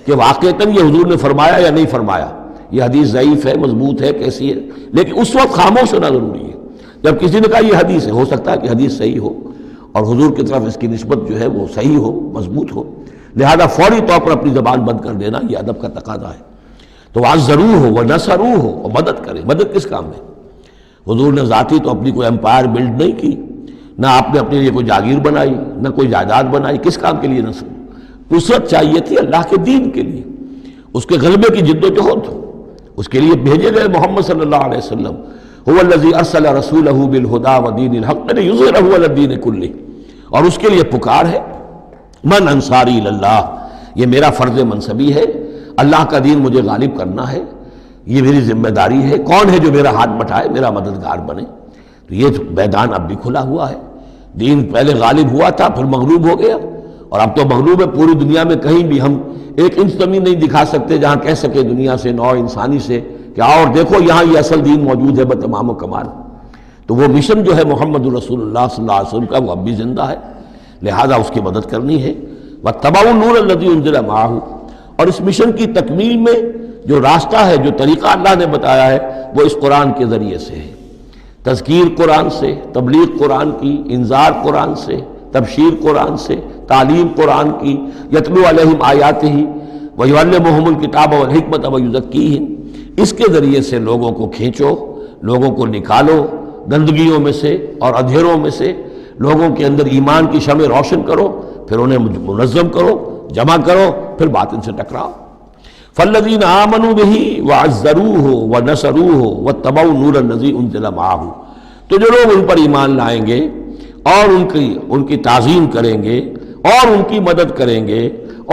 کہ واقعتاً یہ حضور نے فرمایا یا نہیں فرمایا، یہ حدیث ضعیف ہے، مضبوط ہے، کیسی ہے، لیکن اس وقت خاموش ہونا ضروری ہے۔ جب کسی نے کہا یہ حدیث ہے، ہو سکتا ہے کہ حدیث صحیح ہو اور حضور کی طرف اس کی نسبت جو ہے وہ صحیح ہو، مضبوط ہو، لہذا فوری طور پر اپنی زبان بند کر دینا یہ ادب کا تقاضا ہے۔ تو وعزروہ ہو، ونصروہ ہو، اور مدد کرے۔ مدد کس کام میں؟ حضور نے ذاتی تو اپنی کوئی امپائر بلڈ نہیں کی، نہ آپ نے اپنے لیے کوئی جاگیر بنائی، نہ کوئی جائیداد بنائی۔ کس کام کے لیے نصرت چاہیے تھی؟ اللہ کے دین کے لیے، اس کے غلبے کی جد و جہد، اس کے لیے بھیجے گئے محمد صلی اللہ علیہ وسلم۔ هو الذی ارسل رسولہ بالہدی ودین الحق لیظہرہ علی الدین کلہ، اور اس کے لیے پکار ہے، من انصاری اللہ، یہ میرا فرض منصبی ہے، اللہ کا دین مجھے غالب کرنا ہے، یہ میری ذمہ داری ہے۔ کون ہے جو میرا ہاتھ بٹھائے، میرا مددگار بنے؟ تو یہ میدان اب بھی کھلا ہوا ہے۔ دین پہلے غالب ہوا تھا، پھر مغلوب ہو گیا، اور اب تو مغلوب ہے۔ پوری دنیا میں کہیں بھی ہم ایک انچ زمین نہیں دکھا سکتے جہاں کہہ سکے دنیا سے، نوع انسانی سے، کہ آؤ اور دیکھو یہاں یہ اصل دین موجود ہے بتمام و کمال۔ تو وہ مشن جو ہے محمد رسول اللہ صلی اللہ علیہ وسلم کا، وہ اب بھی زندہ ہے، لہذا اس کی مدد کرنی ہے۔ واتبعوا النور الذی انزل معہ، اور اس مشن کی تکمیل میں جو راستہ ہے، جو طریقہ اللہ نے بتایا ہے، وہ اس قرآن کے ذریعے سے ہے۔ تذکیر قرآن سے، تبلیغ قرآن کی، انذار قرآن سے، تبشیر قرآن سے، تعلیم قرآن کی، یتلو علیہم آیاتہ ویعلمہم الکتاب والحکمۃ ویزکیہم، اس کے ذریعے سے لوگوں کو کھینچو، لوگوں کو نکالو گندگیوں میں سے اور اندھیروں میں سے، لوگوں کے اندر ایمان کی شمع روشن کرو، پھر انہیں منظم کرو، جمع کرو، پھر باطن سے ٹکراؤ۔ فالذین آمنوا بہ وعزروہ ونصروہ واتبعوا النور الذی انزل معہ، تو جو لوگ ان پر ایمان لائیں گے اور ان کی تعظیم کریں گے اور ان کی مدد کریں گے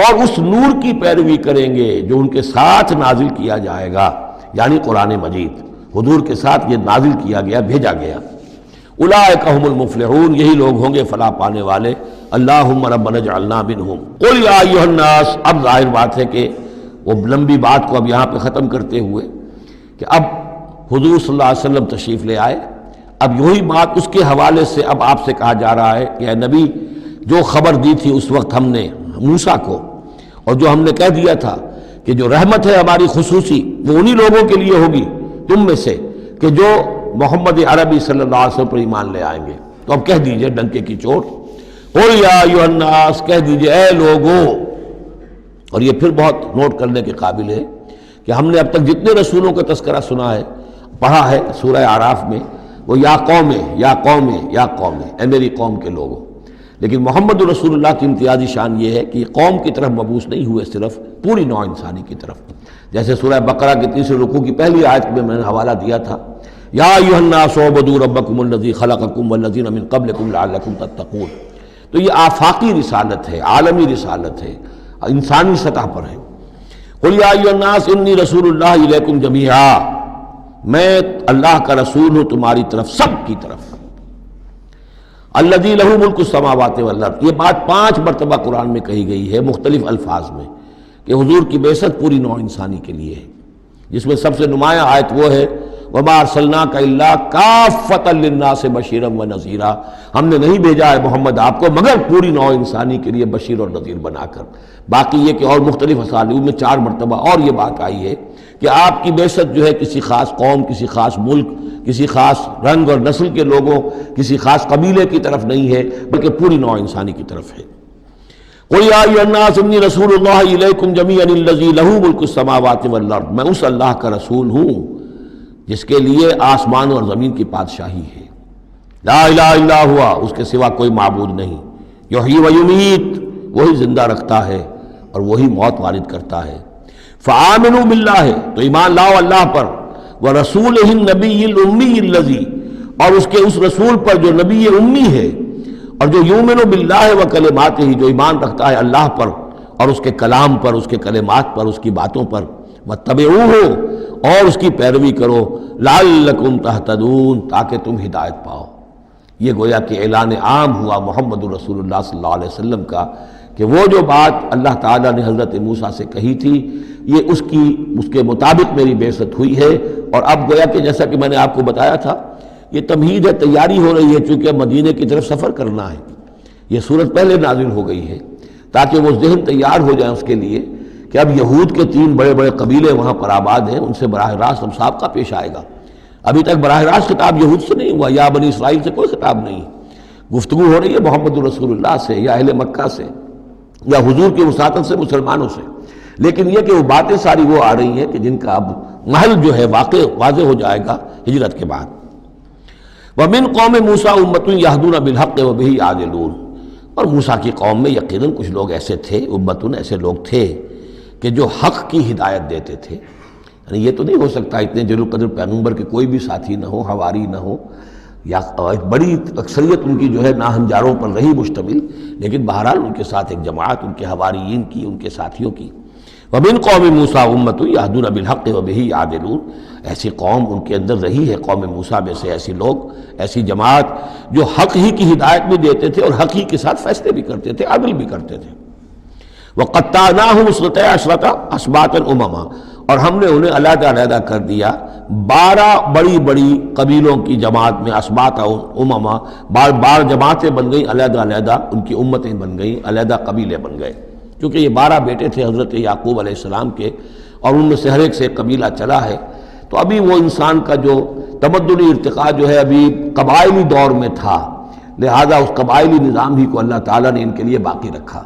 اور اس نور کی پیروی کریں گے جو ان کے ساتھ نازل کیا جائے گا، یعنی قرآن مجید حضور کے ساتھ یہ نازل کیا گیا، بھیجا گیا۔ اولئک هم المفلحون، یہی لوگ ہوں گے فلاح پانے والے۔ اللہم ربنا اجعلنا منہم۔ قل یا ایھا الناس، اب ظاہر بات ہے کہ وہ لمبی بات کو اب یہاں پہ ختم کرتے ہوئے کہ اب حضور صلی اللہ علیہ وسلم تشریف لے آئے، اب یہی بات اس کے حوالے سے اب آپ سے کہا جا رہا ہے کہ اے نبی، جو خبر دی تھی اس وقت ہم نے موسیٰ کو، اور جو ہم نے کہہ دیا تھا کہ جو رحمت ہے ہماری خصوصی وہ انہی لوگوں کے لیے ہوگی تم میں سے کہ جو محمد عربی صلی اللہ علیہ وسلم پر ایمان لے آئیں گے، تو اب کہہ دیجئے ڈنکے کی چوٹ، قل یا ایھا الناس، کہہ دیجئے اے لوگو۔ اور یہ پھر بہت نوٹ کرنے کے قابل ہے کہ ہم نے اب تک جتنے رسولوں کا تذکرہ سنا ہے، پڑھا ہے سورہ اعراف میں، وہ یا قوم یا قوم یا قوم، اے میری قوم کے لوگوں۔ لیکن محمد رسول اللہ کی امتیازی شان یہ ہے کہ یہ قوم کی طرف مبعوث نہیں ہوئے، صرف پوری نوع انسانی کی طرف۔ جیسے سورہ بقرہ کے تیسرے رکوع کی پہلی آیت میں نے حوالہ دیا تھا، یا ایھا الناس اعبدوا ربکم الذی خلقکم والذین من قبلکم لعلکم تتقون۔ تو یہ آفاقی رسالت ہے، عالمی رسالت ہے، انسانی سطح پر ہے۔ قل یا ایھا الناس انی رسول اللہ الیکم جمیعا، میں اللہ کا رسول ہوں تمہاری طرف، سب کی طرف۔ الذی لہ ملک السماوات والارض، یہ بات 5 مرتبہ قرآن میں کہی گئی ہے مختلف الفاظ میں کہ حضور کی بعثت پوری نوع انسانی کے لیے ہے، جس میں سب سے نمایاں آیت وہ ہے وما ارسلناک الا کافۃ للناس بشیرا ونذیرا، ہم نے نہیں بھیجا ہے محمد آپ کو مگر پوری نوع انسانی کے لیے بشیر اور نذیر بنا کر۔ باقی یہ کہ اور مختلف اسالیب میں 4 مرتبہ اور یہ بات آئی ہے کہ آپ کی بعثت جو ہے کسی خاص قوم، کسی خاص ملک، کسی خاص رنگ اور نسل کے لوگوں، کسی خاص قبیلے کی طرف نہیں ہے، بلکہ پوری نوع انسانی کی طرف ہے۔ قل یا ایھا الناس انی رسول اللہ الیکم جمیعا الذی لہ ملک السماوات والارض، میں اس اللہ کا رسول ہوں جس کے لیے آسمان اور زمین کی بادشاہی ہے۔ لا الہ الا ہوا، اس کے سوا کوئی معبود نہیں۔ یحیی و یمیت، وہی زندہ رکھتا ہے اور وہی موت وارد کرتا ہے۔ فآمنوا باللہ، تو ایمان لاؤ اللہ پر، ورسولہ النبی الامی الذی، اور اس کے اس رسول پر جو نبی امی ہے، اور جو یؤمن باللہ وکلماتہ، جو ایمان رکھتا ہے اللہ پر اور اس کے کلام پر، اس کے کلمات پر، اس کی باتوں پر، واتبعوہ، اور اس کی پیروی کرو، لعلکم تہتدون، تاکہ تم ہدایت پاؤ۔ یہ گویا کہ اعلان عام ہوا محمد رسول اللہ صلی اللہ علیہ وسلم کا کہ وہ جو بات اللہ تعالیٰ نے حضرت موسیٰ سے کہی تھی، یہ اس کے مطابق میری بعثت ہوئی ہے۔ اور اب گویا کہ جیسا کہ میں نے آپ کو بتایا تھا، یہ تمہید ہے، تیاری ہو رہی ہے، چونکہ مدینے کی طرف سفر کرنا ہے۔ یہ صورت پہلے نازل ہو گئی ہے تاکہ وہ ذہن تیار ہو جائے اس کے لیے کہ اب یہود کے 3 بڑے بڑے قبیلے وہاں پر آباد ہیں، ان سے براہ راست مسابقہ پیش آئے گا۔ ابھی تک براہ راست خطاب یہود سے نہیں ہوا، یا بنی اسرائیل سے کوئی خطاب نہیں، گفتگو ہو رہی ہے محمد رسول اللہ سے یا اہل مکہ سے یا حضور کی وساطت سے مسلمانوں سے۔ لیکن یہ کہ وہ باتیں ساری وہ آ رہی ہیں کہ جن کا اب محل جو ہے واضح ہو جائے گا ہجرت کے بعد۔ وَمِن قوم موسیٰ أُمَّةٌ يَهْدُونَ بِالْحَقِّ وَبِهِ يَعْدِلُونَ، اور موسیٰ کی قوم میں یقیناً کچھ لوگ ایسے تھے، امتن ایسے لوگ تھے کہ جو حق کی ہدایت دیتے تھے۔ یعنی یہ تو نہیں ہو سکتا اتنے جلیل القدر پیغمبر کے کوئی بھی ساتھی نہ ہو، حواری نہ ہو، یا بڑی اکثریت ان کی جو ہے ناہنجاروں پر رہی مشتمل، لیکن بہرحال ان کے ساتھ ایک جماعت ان کے حواریین کی، ان کے ساتھیوں کی۔ وَمِن قوم موسیٰ أُمَّةٌ يَهْدُونَ بِالْحَقِّ وَبِهِ يَعْدِلُونَ، ایسی قوم ان کے اندر رہی ہے، قوم موسیٰ میں سے ایسی لوگ، ایسی جماعت جو حق ہی کی ہدایت بھی دیتے تھے اور حق ہی کے ساتھ فیصلے بھی کرتے تھے، عدل بھی کرتے تھے۔ وَقَطَّعْنَاهُمْ اثْنَتَيْ عَشْرَةَ أَسْبَاطًا أُمَمًا، اور ہم نے انہیں علیحدہ علیحدہ کر دیا 12 بڑی بڑی قبیلوں کی جماعت میں، اسباط امما، بار جماعتیں بن گئیں، علیحدہ علیحدہ ان کی امتیں بن گئیں، علیحدہ قبیلے بن گئے، کیونکہ یہ 12 بیٹے تھے حضرت یعقوب علیہ السلام کے، اور ان میں سے ہر ایک سے ایک قبیلہ چلا ہے۔ تو ابھی وہ انسان کا جو تمدنی ارتقاء جو ہے ابھی قبائلی دور میں تھا، لہذا اس قبائلی نظام ہی کو اللہ تعالیٰ نے ان کے لیے باقی رکھا۔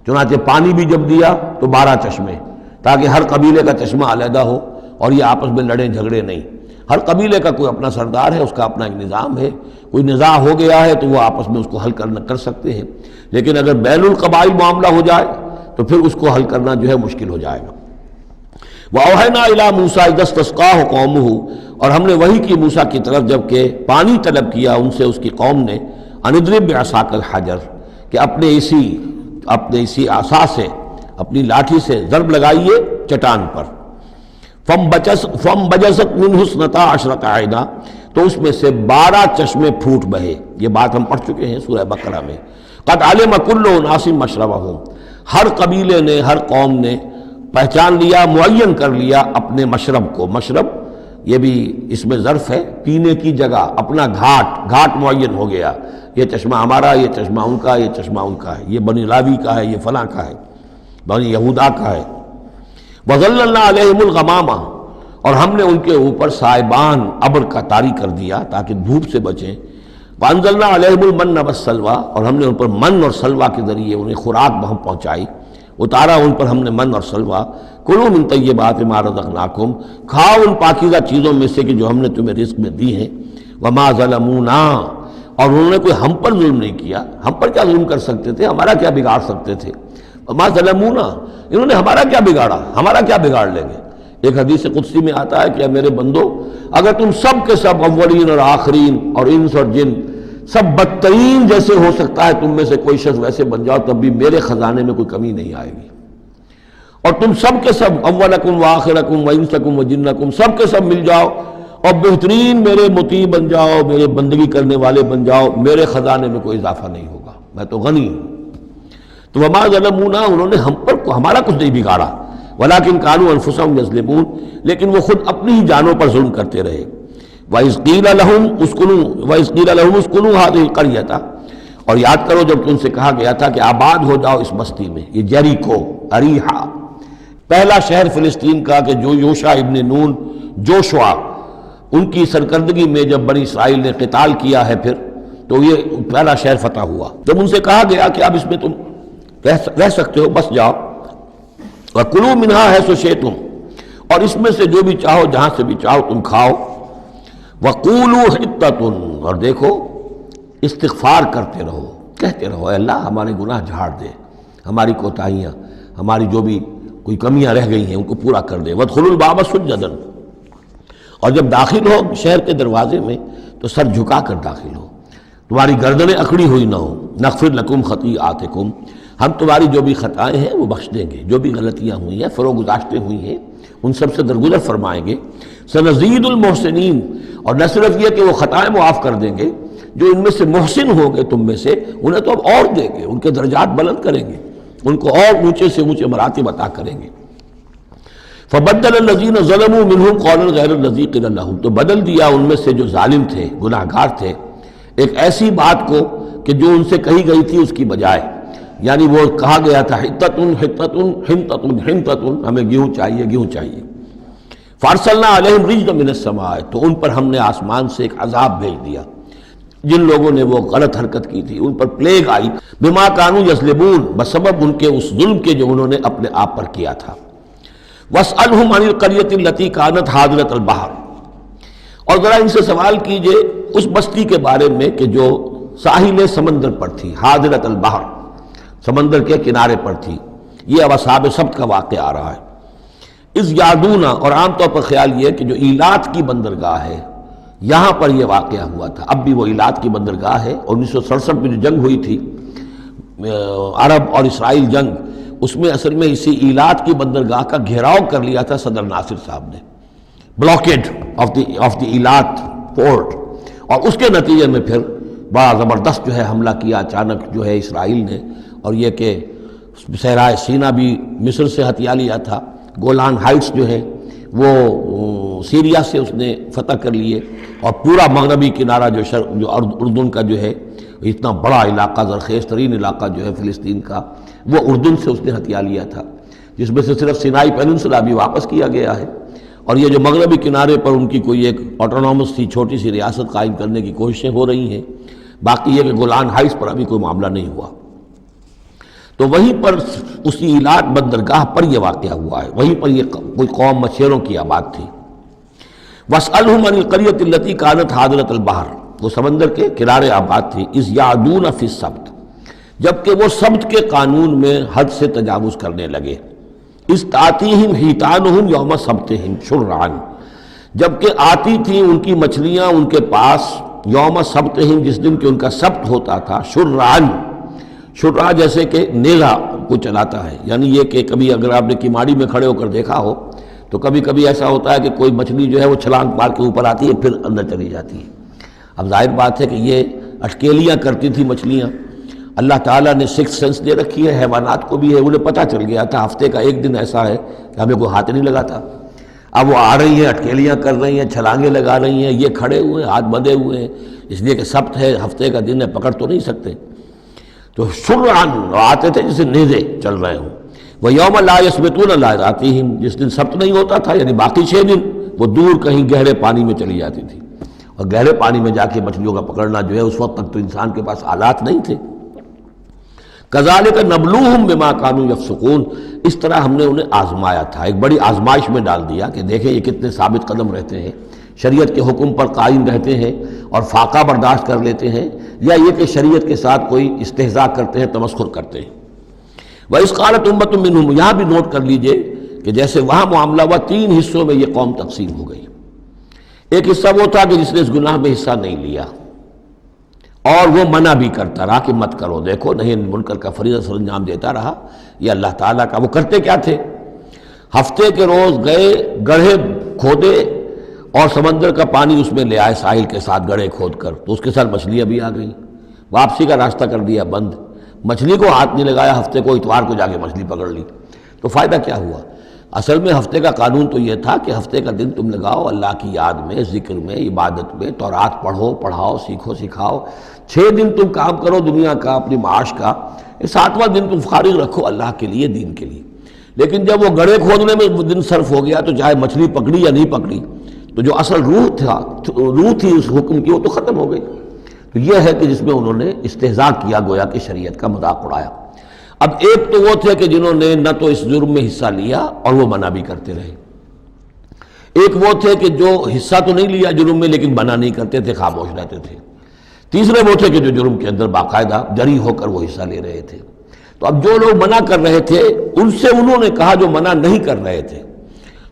چنانچہ پانی بھی جب دیا تو 12 چشمے، تاکہ ہر قبیلے کا چشمہ علیحدہ ہو اور یہ آپس میں لڑیں جھگڑے نہیں۔ ہر قبیلے کا کوئی اپنا سردار ہے، اس کا اپنا ایک نظام ہے، کوئی نزاع ہو گیا ہے تو وہ آپس میں اس کو حل کر سکتے ہیں، لیکن اگر بین القبائل معاملہ ہو جائے تو پھر اس کو حل کرنا جو ہے مشکل ہو جائے گا۔ وَأَوْحَيْنَا إِلَىٰ مُوسَىٰ إِذِ اسْتَسْقَاهُ قَوْمُهُ، اور ہم نے وحی کی موسیٰ کی طرف جب کہ پانی طلب کیا ان سے اس کی قوم نے، أَنِ اضْرِب بِعَصَاكَ الْحَجَرَ، کہ اپنے اسی عصا سے، اپنی لاٹھی سے ضرب لگائیے چٹان پر۔ فم بجست منہ اثنتا عشرۃ عینا، تو اس میں سے 12 چشمے پھوٹ بہے. یہ بات ہم پڑھ چکے ہیں سورہ بقرہ میں. قد علم کل اناس مشربہم، ہر قبیلے نے، ہر قوم نے پہچان لیا، معین کر لیا اپنے مشرب کو. مشرب یہ بھی اس میں ظرف ہے، پینے کی جگہ، اپنا گھاٹ معین ہو گیا. یہ چشمہ ہمارا، یہ چشمہ ان کا، یہ چشمہ ان کا ہے، یہ بنی لاوی کا ہے، یہ فلاں کا ہے، بنی یہودا کا ہے. وَظَلَّلْنَا عَلَيْهِمُ الْغَمَامَ، اور ہم نے ان کے اوپر سائبان ابر کا طاری کر دیا تاکہ دھوپ سے بچیں. وَأَنزَلْنَا عَلَيْهِمُ الْمَنَّ وَالسَّلْوَىٰ، اور ہم نے ان پر من اور سلوہ کے ذریعے انہیں خوراک ہم پہنچائی، اتارا ان پر ہم نے من اور سلوہ. کلوا من طیبات ما رزقناکم، کھاؤ ان پاکیزہ چیزوں میں سے کہ جو ہم نے تمہیں رزق میں دی ہیں. وما ظلمونا، اور انہوں نے کوئی ہم پر ظلم نہیں کیا. ہم پر کیا ظلم کر سکتے تھے، ہمارا کیا بگاڑ سکتے تھے. وما ظلمونا، انہوں نے ہمارا کیا بگاڑا، ہمارا کیا بگاڑ لیں گے. ایک حدیث قدسی میں آتا ہے کہ اے میرے بندو، اگر تم سب کے سب اولین اور آخرین اور انس اور جن سب بدترین جیسے ہو سکتا ہے تم میں سے کوئی شخص ویسے بن جاؤ، تب بھی میرے خزانے میں کوئی کمی نہیں آئے گی. اور تم سب کے سب اولکم و آخرکم و انسکم و جنکم سب کے سب مل جاؤ اور بہترین میرے مطیع بن جاؤ، میرے بندگی کرنے والے بن جاؤ، میرے خزانے میں کوئی اضافہ نہیں ہوگا، میں تو غنی ہوں. تو وما ظلمونا، انہوں نے ہم پر ہمارا کچھ نہیں بگاڑا. ولکن کانوا انفسہم یظلمون، لیکن وہ خود اپنی ہی جانوں پر ظلم کرتے رہے. وَإِذْ قِيلَ لَهُمُ اسْكُنُوا هَٰذِهِ الْقَرْيَةَ، اور یاد کرو جب ان سے کہا گیا تھا کہ آباد ہو جاؤ اس بستی میں. یہ جیریکو، اریحا، پہلا شہر فلسطین کا کہ جو یوشع ابن نون، جوشوا، ان کی سرکردگی میں جب بنی اسرائیل نے قتال کیا ہے پھر، تو یہ پہلا شہر فتح ہوا. جب ان سے کہا گیا کہ اب اس میں تم رہ سکتے ہو، بس جاؤ. وَكُلُوا مِنْهَا حَيْثُ شِئْتُمْ، اور اس میں سے جو بھی چاہو، جہاں سے بھی چاہو تم کھاؤ. وَقُولُوا حِطَّةٌ، اور دیکھو استغفار کرتے رہو، کہتے رہو اے اللہ ہمارے گناہ جھاڑ دے، ہماری کوتاہیاں، ہماری جو بھی کوئی کمیاں رہ گئی ہیں ان کو پورا کر دے. وَادْخُلُوا الْبَابَ سُجَّدًا، اور جب داخل ہو شہر کے دروازے میں تو سر جھکا کر داخل ہو، تمہاری گردنیں اکڑی ہوئی نہ ہو. نغفر لکم خطیئاتکم، ہم تمہاری جو بھی خطائیں ہیں وہ بخش دیں گے، جو بھی غلطیاں ہوئی ہیں، فروغ گزاشتیں ہوئی ہیں، ان سب سے درگزر فرمائیں گے. سنزید المحسنین، اور نہ صرف یہ کہ وہ خطائیں معاف کر دیں گے، جو ان میں سے محسن ہوں گے تم میں سے انہیں تو اب اور دیں گے، ان کے درجات بلند کریں گے، ان کو اور اونچے سے اونچے مراتب عطا کریں گے. فبدل الذین ظلموا منہم قولا غیر الذی قیل لہم، تو بدل دیا ان میں سے جو ظالم تھے، گناہ گار تھے، ایک ایسی بات کو کہ جو ان سے کہی گئی تھی اس کی بجائے. یعنی وہ کہا گیا تھا حطتن حطتن حنطتن حنطتن، ہمیں گیہوں چاہیے، گیہوں چاہیے. فارسلنا علیہم رجزا من السماء، تو ان پر ہم نے آسمان سے ایک عذاب بھیج دیا. جن لوگوں نے وہ غلط حرکت کی تھی ان پر پلیگ آئی. بما کانوا یظلمون، بسبب ان کے اس ظلم کے جو انہوں نے اپنے آپ پر کیا تھا. واسألہم عن القریۃ التی کانت حاضرۃ البحر، اور ذرا ان سے سوال کیجئے اس بستی کے بارے میں کہ جو ساحل سمندر پر تھی، حاضرۃ البحر، سمندر کے کنارے پر تھی. یہ اب اصحاب سبت کا واقعہ آ رہا ہے. اس یادونا، اور عام طور پر خیال یہ کہ جو ایلات کی بندرگاہ ہے یہاں پر یہ واقعہ ہوا تھا. اب بھی وہ ایلات کی بندرگاہ ہے. 1967 میں جو جنگ ہوئی تھی عرب اور اسرائیل جنگ، اس میں اصل میں اسی ایلات کی بندرگاہ کا گھیراؤ کر لیا تھا صدر ناصر صاحب نے، بلاکیڈ آف دی ایلات پورٹ، اور اس کے نتیجے میں پھر بڑا زبردست جو ہے حملہ کیا اچانک جو ہے اسرائیل نے. اور یہ کہ صحرائے سینا بھی مصر سے ہتھیا لیا تھا، گولان ہائٹس جو ہے وہ سیریا سے اس نے فتح کر لیے، اور پورا مغربی کنارہ جو اردن کا جو ہے اتنا بڑا علاقہ، زرخیز ترین علاقہ جو ہے فلسطین کا، وہ اردن سے اس نے ہتھیا لیا تھا، جس میں سے صرف سینائی پیننسلا بھی واپس کیا گیا ہے. اور یہ جو مغربی کنارے پر ان کی کوئی ایک آٹونومس سی چھوٹی سی ریاست قائم کرنے کی کوششیں ہو رہی ہیں. باقی یہ کہ گولان ہائٹس پر ابھی کوئی معاملہ نہیں ہوا. تو وہیں پر اسی ایلات بندرگاہ پر یہ واقعہ ہوا ہے، وہیں پر یہ کوئی قوم مچھیروں کی آباد تھی. واسألہم عن القریۃ التی کانت حاضرۃ البحر، وہ سمندر کے کنارے آباد تھی. اذ یعدون فی السبت، جبکہ وہ سبت کے قانون میں حد سے تجاوز کرنے لگے. اذ تأتیہم حیتانہم یوم سبتہم شرعا، جبکہ آتی تھیں ان کی مچھلیاں ان کے پاس یوم سبتہم، جس دن کہ ان کا سبت ہوتا تھا، شرعا، شرع جیسے کہ نیزہ کو چلاتا ہے. یعنی یہ کہ کبھی اگر آپ نے کماڑی میں کھڑے ہو کر دیکھا ہو تو کبھی کبھی ایسا ہوتا ہے کہ کوئی مچھلی جو ہے وہ چھلانگ مار کے اوپر آتی ہے پھر اندر چلی جاتی ہے۔ اب ظاہر بات ہے کہ یہ اٹکیلیاں کرتی تھی مچھلیاں، اللہ تعالیٰ نے سکس سینس دے رکھی ہے، حیوانات کو بھی ہے، انہیں پتہ چل گیا تھا ہفتے کا ایک دن ایسا ہے کہ ہمیں کوئی ہاتھ نہیں لگاتا۔ اب وہ آ رہی ہیں، اٹکیلیاں کر رہی ہیں، چھلانگیں لگا رہی ہیں، یہ کھڑے ہوئے ہیں، ہاتھ بندھے ہوئے ہیں، اس لیے کہ سبت ہے، ہفتے کا دن ہے، پکڑ تو نہیں سکتے۔ تو سرعن آتے تھے جسے نیزے چل رہے ہوں۔ وہ یوم لا یثبتون لا یاتیہم، جس دن سبت نہیں ہوتا تھا یعنی باقی 6 دن وہ دور کہیں گہرے پانی میں چلی جاتی تھی، اور گہرے پانی میں جا کے مچھلیوں کا پکڑنا جو ہے اس وقت تک تو انسان کے پاس آلات نہیں تھے۔ کذالک نبلوہم بما کانوا یفسقون، اس طرح ہم نے انہیں آزمایا تھا، ایک بڑی آزمائش میں ڈال دیا کہ دیکھیں یہ کتنے ثابت قدم رہتے ہیں، شریعت کے حکم پر قائم رہتے ہیں اور فاقہ برداشت کر لیتے ہیں، یا یہ کہ شریعت کے ساتھ کوئی استہزاء کرتے ہیں، تمسخر کرتے ہیں۔ وَإِذْ قَالَتْ أُمَّةٌ مِّنْهُمْ، یہاں بھی نوٹ کر لیجئے کہ جیسے وہاں معاملہ ہوا 3 حصوں میں یہ قوم تقسیم ہو گئی۔ ایک حصہ وہ تھا کہ جس نے اس گناہ میں حصہ نہیں لیا اور وہ منع بھی کرتا رہا کہ مت کرو، دیکھو نہیں منکر کا فریضہ سر انجام دیتا رہا، یہ اللہ تعالیٰ کا۔ وہ کرتے کیا تھے؟ ہفتے کے روز گئے، گڑھے کھودے اور سمندر کا پانی اس میں لے آئے ساحل کے ساتھ گڑھے کھود کر، تو اس کے ساتھ مچھلیاں بھی آ گئیں، واپسی کا راستہ کر دیا بند، مچھلی کو ہاتھ نہیں لگایا، ہفتے کو اتوار کو جا کے مچھلی پکڑ لی، تو فائدہ کیا ہوا؟ اصل میں ہفتے کا قانون تو یہ تھا کہ ہفتے کا دن تم لگاؤ اللہ کی یاد میں، ذکر میں، عبادت میں، تورات پڑھو، پڑھاؤ، سیکھو، سکھاؤ۔ 6 دن تم کام کرو دنیا کا، اپنی معاش کا، 7واں دن تم فارغ رکھو اللہ کے لیے، دین کے لیے۔ لیکن جب وہ گڑھے کھودنے میں دن صرف ہو گیا تو چاہے مچھلی پکڑی یا نہیں پکڑی، تو جو اصل روح تھی اس حکم کی وہ تو ختم ہو گئی۔ تو یہ ہے کہ جس میں انہوں نے استہزاء کیا، گویا کہ شریعت کا مذاق اڑایا۔ اب ایک تو وہ تھے کہ جنہوں نے نہ تو اس جرم میں حصہ لیا اور وہ منع بھی کرتے رہے، ایک وہ تھے کہ جو حصہ تو نہیں لیا جرم میں لیکن منع نہیں کرتے تھے، خاموش رہتے تھے، تیسرے وہ تھے کہ جو جرم کے اندر باقاعدہ جری ہو کر وہ حصہ لے رہے تھے۔ تو اب جو لوگ منع کر رہے تھے ان سے انہوں نے کہا جو منع نہیں کر رہے تھے،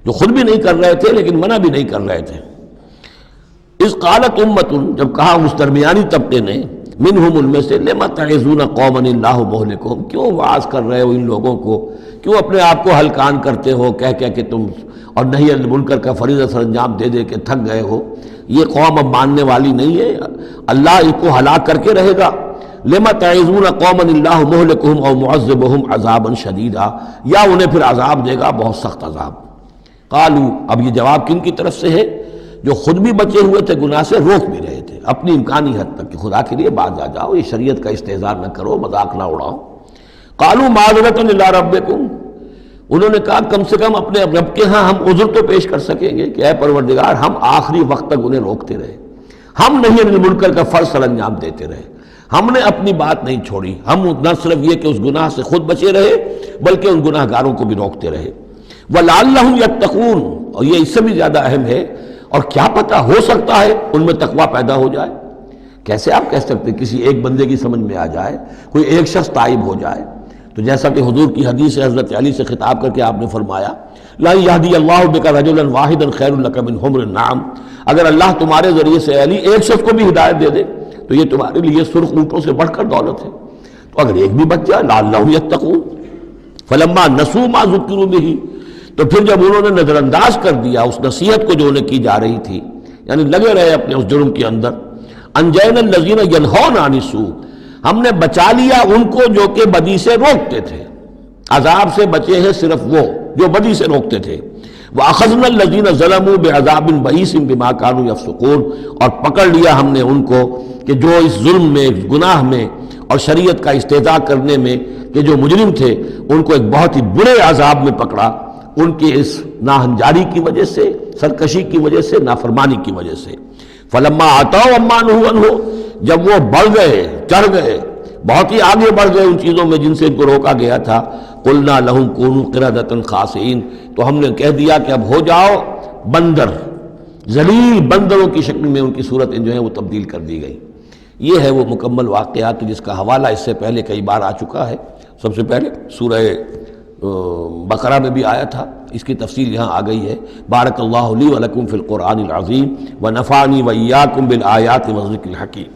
جو خود بھی نہیں کر رہے تھے لیکن منع بھی نہیں کر رہے تھے، اس قالت امت، جب کہا اس درمیانی طبقے نے، منہم ان میں سے، لما تعظون قوما اللہ مہلکہم، کیوں واعظ کر رہے ہو ان لوگوں کو، کیوں اپنے آپ کو ہلکان کرتے ہو کہہ کہ تم، اور نہی عن المنکر کا فریضہ سر انجام دے دے کے تھک گئے ہو، یہ قوم اب ماننے والی نہیں ہے، اللہ اس کو ہلاک کر کے رہے گا۔ لما تعظون قوما اللہ مہلکہم او معذبہم عذابا شدیدا، یا انہیں پھر عذاب دے گا بہت سخت عذاب۔ قالوا، اب یہ جواب کن کی طرف سے ہے؟ جو خود بھی بچے ہوئے تھے گناہ سے، روک بھی رہے تھے اپنی امکانی حد تک کہ خدا کے لیے باز آ جاؤ، یہ شریعت کا استہزاء نہ کرو، مذاق نہ اڑاؤ۔ قالوا معذرۃ الی ربکم، انہوں نے کہا کم سے کم اپنے رب کے ہاں ہم عذر تو پیش کر سکیں گے کہ اے پروردگار، ہم آخری وقت تک انہیں روکتے رہے، ہم نہیں عن المنکر کا فرض سر انجام دیتے رہے، ہم نے اپنی بات نہیں چھوڑی، ہم نہ صرف یہ کہ اس گناہ سے خود بچے رہے بلکہ ان گناہ گاروں کو بھی روکتے رہے۔ وَلَعَلَّهُمْ يَتَّقُونَ، اور یہ اس سے بھی زیادہ اہم ہے، اور کیا پتہ ہو سکتا ہے ان میں تقویٰ پیدا ہو جائے۔ کیسے آپ کہہ سکتے کسی ایک بندے کی سمجھ میں آ جائے، کوئی ایک شخص تائب ہو جائے؟ تو جیسا کہ حضور کی حدیث حضرت علی سے خطاب کر کے آپ نے فرمایا، لا یہدی اللہ بک رجلا واحدا خیر لک من حمر النعم، اگر اللہ تمہارے ذریعے سے علی ایک شخص کو بھی ہدایت دے دے تو یہ تمہارے لیے سرخ اونٹوں سے بڑھ کر دولت ہے۔ تو اگر ایک بھی بچ جائے، لعلہم یتقون، فلما نسوا ما ذکروا بہ، تو پھر جب انہوں نے نظر انداز کر دیا اس نصیحت کو جو انہیں کی جا رہی تھی، یعنی لگے رہے اپنے اس جرم کے اندر، انجینا الذین ینہون عن السوء، ہم نے بچا لیا ان کو جو کہ بدی سے روکتے تھے، عذاب سے بچے ہیں صرف وہ جو بدی سے روکتے تھے۔ وَأَخَذْنَا الَّذِينَ ظَلَمُوا بِعَذَابٍ بَئِيسٍ بِمَا كَانُوا يَفْسُقُونَ، اور پکڑ لیا ہم نے ان کو کہ جو اس ظلم میں، گناہ میں اور شریعت کا استہزاء کرنے میں کہ جو مجرم تھے، ان کو ایک بہت ہی برے عذاب میں پکڑا، ان کی اس ناہنجاری کی وجہ سے، سرکشی کی وجہ سے، نافرمانی کی وجہ سے۔ فَلَمَّا عَتَوْا عَمَّا نُهُوا عَنْهُ، جب وہ بڑھ گئے، چڑھ گئے، بہت ہی آگے بڑھ گئے ان چیزوں میں جن سے ان کو روکا گیا تھا، قُلْنَا لَهُمْ كُونُوا قِرَدَةً خَاسِئِينَ، تو ہم نے کہہ دیا کہ اب ہو جاؤ بندر، ذلیل بندروں کی شکل میں ان کی صورتیں جو ہیں وہ تبدیل کر دی گئی۔ یہ ہے وہ مکمل واقعات جس کا حوالہ اس سے پہلے کئی بار آ چکا ہے۔ سب سے پہلے سورہ بقرہ میں بھی آیا تھا، اس کی تفصیل یہاں آ گئی ہے۔ بارک اللہ لی و لکم فی القرآن العظیم و نفعنی و ایاکم بالآیات و الذکر الحکیم۔